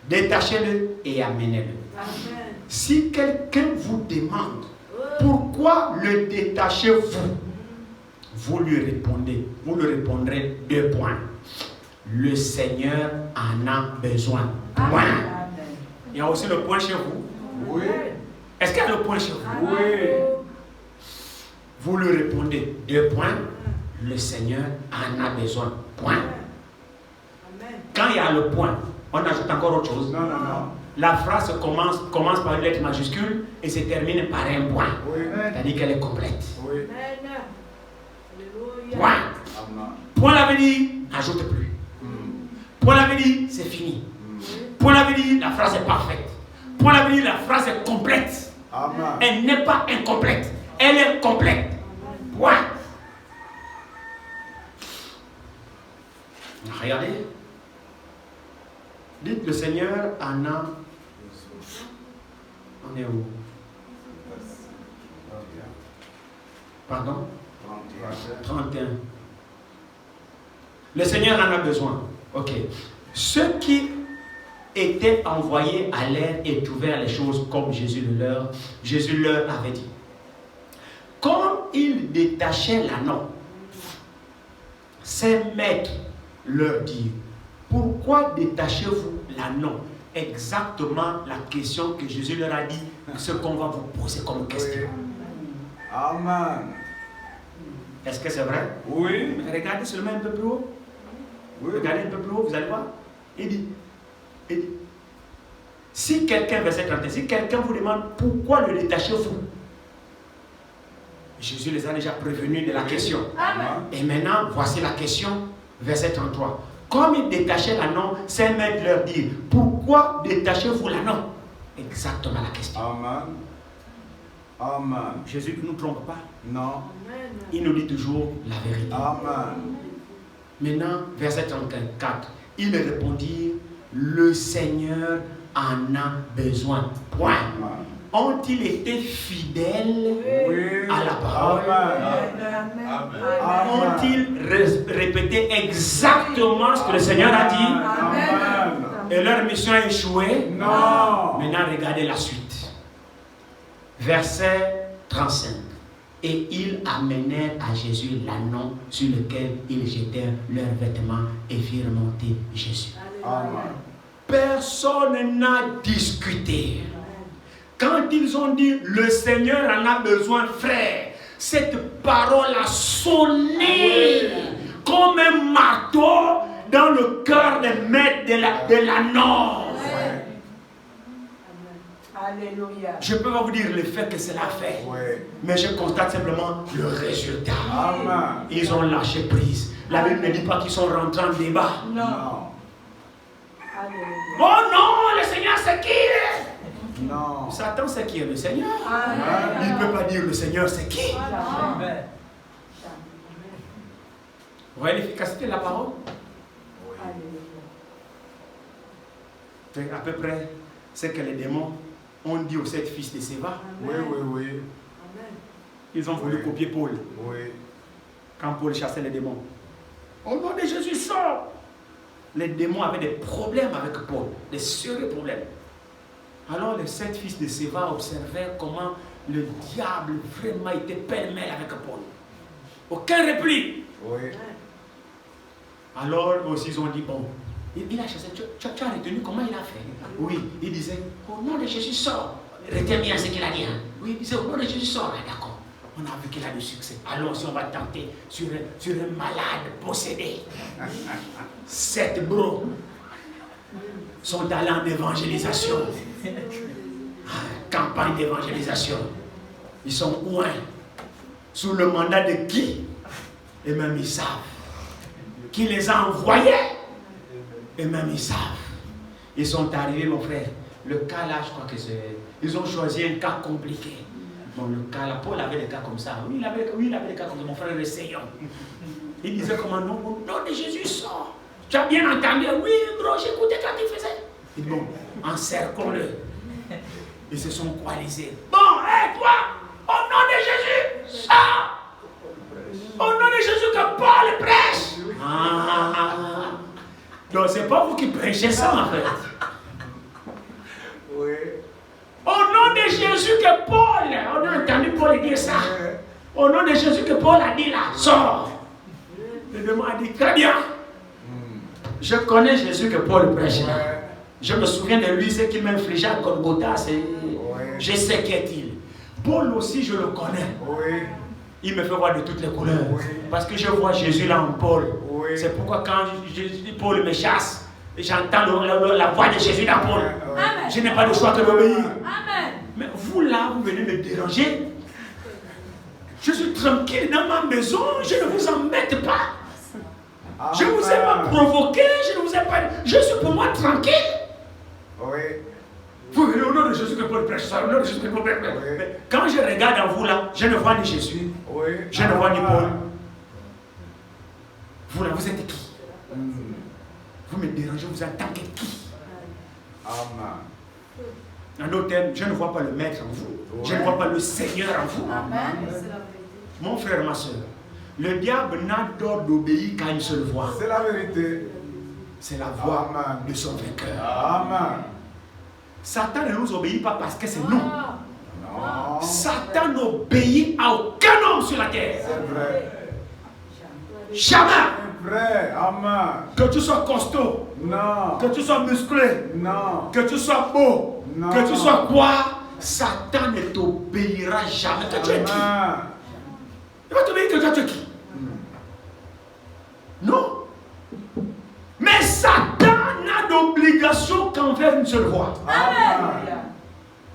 détachez-le et amenez-le. Si quelqu'un vous demande pourquoi le détachez-vous, vous lui répondrez 2 points. Le Seigneur en a besoin. Point. Il y a aussi le point chez vous. Oui. Est-ce qu'il y a le point chez vous? Oui. Vous lui répondez 2 points. Le Seigneur en a besoin. Point. Quand il y a le point, on ajoute encore autre chose. Non, non, non. La phrase commence par une lettre majuscule et se termine par un point. Oui. C'est-à-dire qu'elle est complète. Oui. Point. Amen. Point la veut dire, n'ajoute plus. Point la veut dire, c'est fini. Point la veut dire, la phrase est parfaite. Point la veut dire, la phrase est complète. Amen. Elle n'est pas incomplète. Elle est complète. Point. Regardez. Dites, le Seigneur en a. On est où? Pardon? 31. Le Seigneur en a besoin. Ok. Ceux qui étaient envoyés à l'air et trouvèrent les choses comme Jésus leur avait dit. Quand ils détachaient l'anneau, ces maîtres leur dirent, pourquoi détachez-vous l'anneau? Exactement la question que Jésus leur a dit, ce qu'on va vous poser comme question. Amen. Est-ce que c'est vrai? Oui. Mais regardez seulement un peu plus haut. Oui. Regardez un peu plus haut, vous allez voir. Il dit, si quelqu'un, verset 31, si quelqu'un vous demande pourquoi le détachez-vous, Jésus les a déjà prévenus de la question. Amen. Et maintenant, voici la question, verset 33. Comme ils détachaient l'anneau, ces maîtres leur dirent, pourquoi détachez-vous l'anneau? Exactement la question. Amen. Amen. Jésus ne nous trompe pas. Non. Il nous dit toujours la vérité. Amen. Maintenant, verset 34. Ils répondirent, le Seigneur en a besoin. Point. Amen. Ont-ils été fidèles Oui. à la parole? Amen. Ont-ils répété exactement ce que le Seigneur a dit? Amen. Et leur mission a échoué? Non. Maintenant, regardez la suite. Verset 35. Et ils amenèrent à Jésus l'anneau sur lequel ils jetèrent leurs vêtements et firent monter Jésus. Amen. Personne n'a discuté. Quand ils ont dit le Seigneur en a besoin, frère, cette parole a sonné comme un marteau dans le cœur des maîtres de l'anneau. Alléluia. Je ne peux pas vous dire l'effet que cela fait, Oui. mais je constate simplement le résultat. Amen. Ils ont lâché prise. La Bible ne dit pas qu'ils sont rentrés en débat. Non. Non. Alléluia. Oh non, le Seigneur c'est qui est? Non. Satan c'est qui est le Seigneur? Amen. Il ne peut pas dire le Seigneur c'est qui? Jamais. Vous voyez l'efficacité de la parole? Alléluia. C'est à peu près ce que les démons ont dit aux 7 fils de Séva. Oui, oui, oui. Ils ont voulu copier Paul. Oui. Quand Paul chassait les démons. Au nom de Jésus, sort! Les démons avaient des problèmes avec Paul, des sérieux problèmes. Alors les 7 fils de Séva observaient comment le diable vraiment était pêle-mêle avec Paul. Aucun repli. Oui. Alors aussi ils ont dit, bon, il a chassé, tu as retenu comment il a fait? Oui, il disait, au nom de Jésus, sort. Retiens bien ce qu'il a dit. Hein? Oui, il disait, au nom de Jésus, sort. Ah, d'accord. On a vu qu'il a du succès. Alors si on va tenter sur un malade possédé. 7 bros sont allés en évangélisation. Campagne d'évangélisation. Ils sont loin. Sous le mandat de qui? Et même ils savent. Qui les a envoyés? Et même ils savent. Ils sont arrivés, mon frère. Le cas là, je crois que c'est... Ils ont choisi un cas compliqué. Bon, le cas là, Paul avait des cas comme ça. Oui, il avait des cas comme ça. Mon frère, essayons. Il disait comment non, au nom de Jésus, sort. Tu as bien entendu? Oui, bro, j'écoutais quand il faisait. Il dit bon, encerclons-le. Ils se sont coalisés. Bon, hé, toi, au nom de Jésus, sors. Au nom de Jésus, que Paul prêche. Ah. Donc c'est pas vous qui prêchez ça en fait. Oui. Au nom de Jésus que Paul, on a entendu Paul dire ça. Au nom de Jésus que Paul a dit là, sors. Le démon a dit, très bien. Je connais Jésus que Paul prêche là. Je me souviens de lui, ce qu'il m'infligeait à Golgotha, c'est... Je sais qui est-il. Paul aussi, je le connais. Oui. Il me fait voir de toutes les couleurs. Oui. Parce que je vois Jésus là en Paul. Oui. C'est pourquoi quand Paul me chasse, j'entends la voix de Jésus dans Paul. Amen. Je n'ai pas le choix que d'obéir. Amen. Mais vous là, vous venez me déranger. Je suis tranquille dans ma maison, je ne vous embête pas. Je ne vous ai pas provoqué, je ne vous ai pas... Je suis pour moi tranquille. Oui. Vous venez au nom de Jésus que Paul prêche ça, au nom de Jésus que Paul prêche. Oui. Mais quand je regarde en vous là, je ne vois ni Jésus, Oui. je ne vois ni Paul. Vous là, vous êtes qui? Vous me dérangez, vous êtes en tant que qui? Amen. En d'autres termes, je ne vois pas le maître en vous. Je ne Ouais. vois pas le Seigneur en vous. Amen. Mon frère, ma soeur, le diable n'a d'ordre d'obéir qu'à une seule voix. C'est la vérité. C'est la voix Amen. de son vainqueur. Amen. Satan ne nous obéit pas parce que c'est nous. Non. Satan n'obéit à aucun homme sur la terre. C'est vrai. Jamais. C'est vrai. Amen. Que tu sois costaud, Non. que tu sois musclé, Non. que tu sois beau, Non. que tu sois quoi, Satan ne t'obéira jamais. Que tu es qui? Amen. Il va t'obéir que toi tu es qui? Non. Mais Satan n'a d'obligation qu'envers une seule voix. Amen.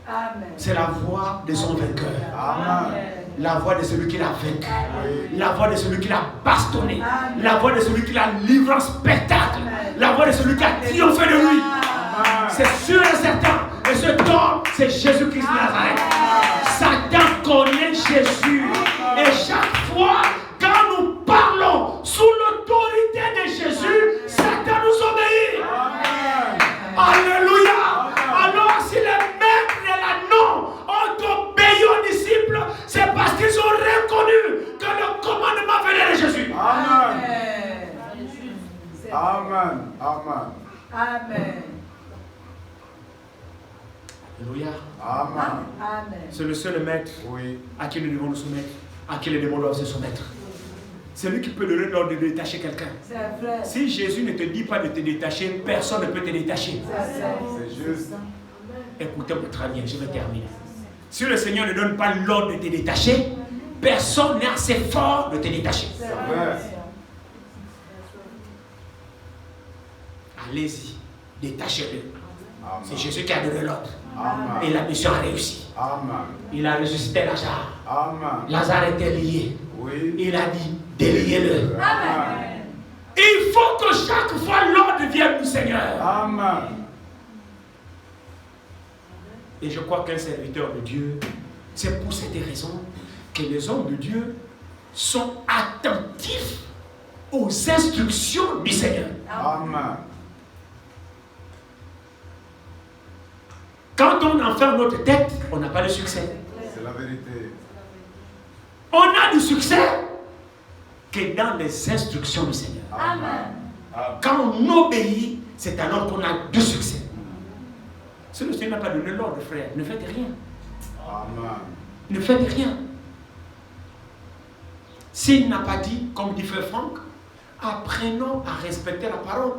Amen. C'est la voix de son vainqueur. Amen. La voix de celui qui l'a vaincu. Oui. La voix de celui qui l'a bastonné. Amen. La voix de celui qui l'a livré en spectacle. La voix de celui qui a triomphé de lui. Amen. C'est sûr et certain. Et ce homme, c'est Jésus-Christ de Nazareth. Satan connaît Jésus. Et chaque fois, quand nous parlons sous l'autorité de Jésus, Satan nous obéit. Amen. Alléluia. Alors si les maîtres et la non ont obéi aux disciples, c'est parce qu'ils ont reconnu que le commandement venait de Jésus. Amen. Amen. Amen. Amen. Amen. Alléluia. Amen. Amen. C'est le seul maître Oui. à qui nous devons nous soumettre, à qui les démons doivent se soumettre. C'est lui qui peut donner l'ordre de détacher quelqu'un. C'est vrai. Si Jésus ne te dit pas de te détacher, personne ne peut te détacher. C'est juste. Écoutez-moi très bien, je vais terminer. Si le Seigneur ne donne pas l'ordre de te détacher, personne n'est assez fort de te détacher. C'est vrai. Allez-y, détachez-le. C'est Amen. Jésus qui a donné l'ordre. Et Amen. la mission a réussi. Amen. Il a ressuscité Lazare. Amen. Lazare était lié. Oui. Il a dit, déliez-le. Amen. Il faut que chaque fois l'ordre vienne du Seigneur. Amen. Et je crois qu'un serviteur de Dieu, c'est pour cette raison que les hommes de Dieu sont attentifs aux instructions du Seigneur. Amen. Quand on enferme notre tête, on n'a pas de succès. C'est la vérité. On a du succès que dans les instructions du Seigneur. Amen. Quand on obéit, c'est alors qu'on a du succès. Si le Seigneur n'a pas donné l'ordre, frère, ne faites rien. Amen. Ne faites rien. S'il n'a pas dit, comme dit Frère Franck, apprenons à respecter la parole.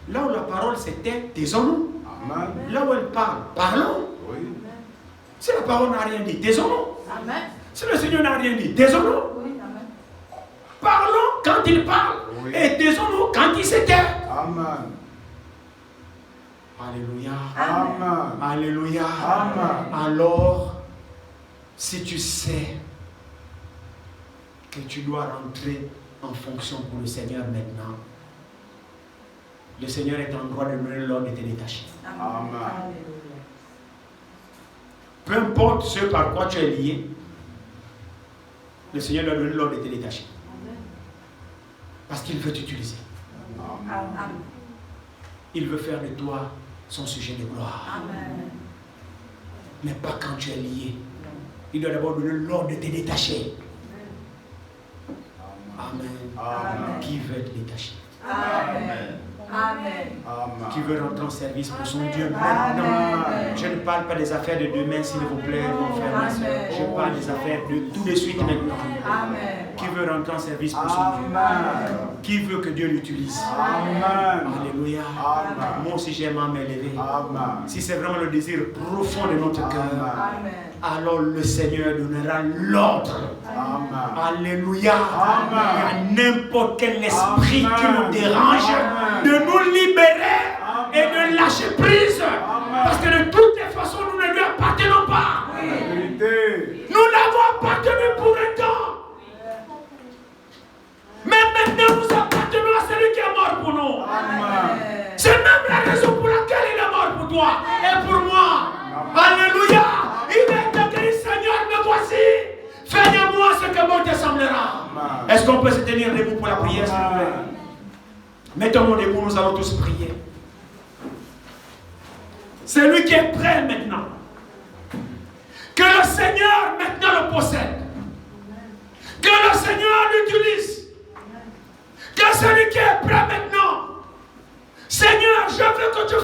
Là où la parole c'était, taisons-nous. Amen. Là où elle parle, parlons. Oui. Si la parole n'a rien dit, taisons-nous. Amen. Si le Seigneur n'a rien dit, taisons-nous. Oui, amen. Parlons quand il parle. Oui. Et taisons-nous quand il se tait. Amen. Alléluia. Amen. Alléluia. Amen. Alors, si tu sais que tu dois rentrer en fonction pour le Seigneur maintenant, le Seigneur est en droit de donner l'ordre de te détacher. Amen. Peu importe ce par quoi tu es lié, le Seigneur doit donner l'ordre de te détacher. Parce qu'il veut t'utiliser. Amen. Il veut faire de toi son sujet de gloire. Amen. Mais pas quand tu es lié. Il doit d'abord donner l'ordre de te détacher. Amen. Amen. Qui veut te détacher? Amen. Amen. Qui veut rentrer en service pour son Dieu maintenant. Je ne parle pas des affaires de demain, s'il vous plaît, mon frère, ma soeur. Je parle des affaires de tout de suite maintenant. Amen. Qui veut rentrer en service pour son Dieu. Qui veut que Dieu l'utilise. Alléluia. Moi aussi j'aime à m'élever. Si c'est vraiment le désir profond de notre cœur, alors le Seigneur donnera l'ordre. Alléluia. Il y a n'importe quel esprit qui nous dérange de nous libérer et de lâcher prise. Parce que de toutes les façons, nous ne lui appartenons pas. Nous l'avons appartenu pour un temps. Mais maintenant, nous appartenons à celui qui est mort pour nous. C'est même la raison pour laquelle il est mort pour toi et pour moi. Alléluia. Il est écrit, Seigneur, me voici. Fais de moi ce que bon te semblera. Est-ce qu'on peut se tenir debout pour la prière, s'il vous plaît? Mettons-nous debout, nous allons tous prier. C'est lui qui est prêt maintenant. Que le Seigneur maintenant le possède. Que le Seigneur l'utilise. Que celui qui est prêt maintenant. Seigneur, je veux que tu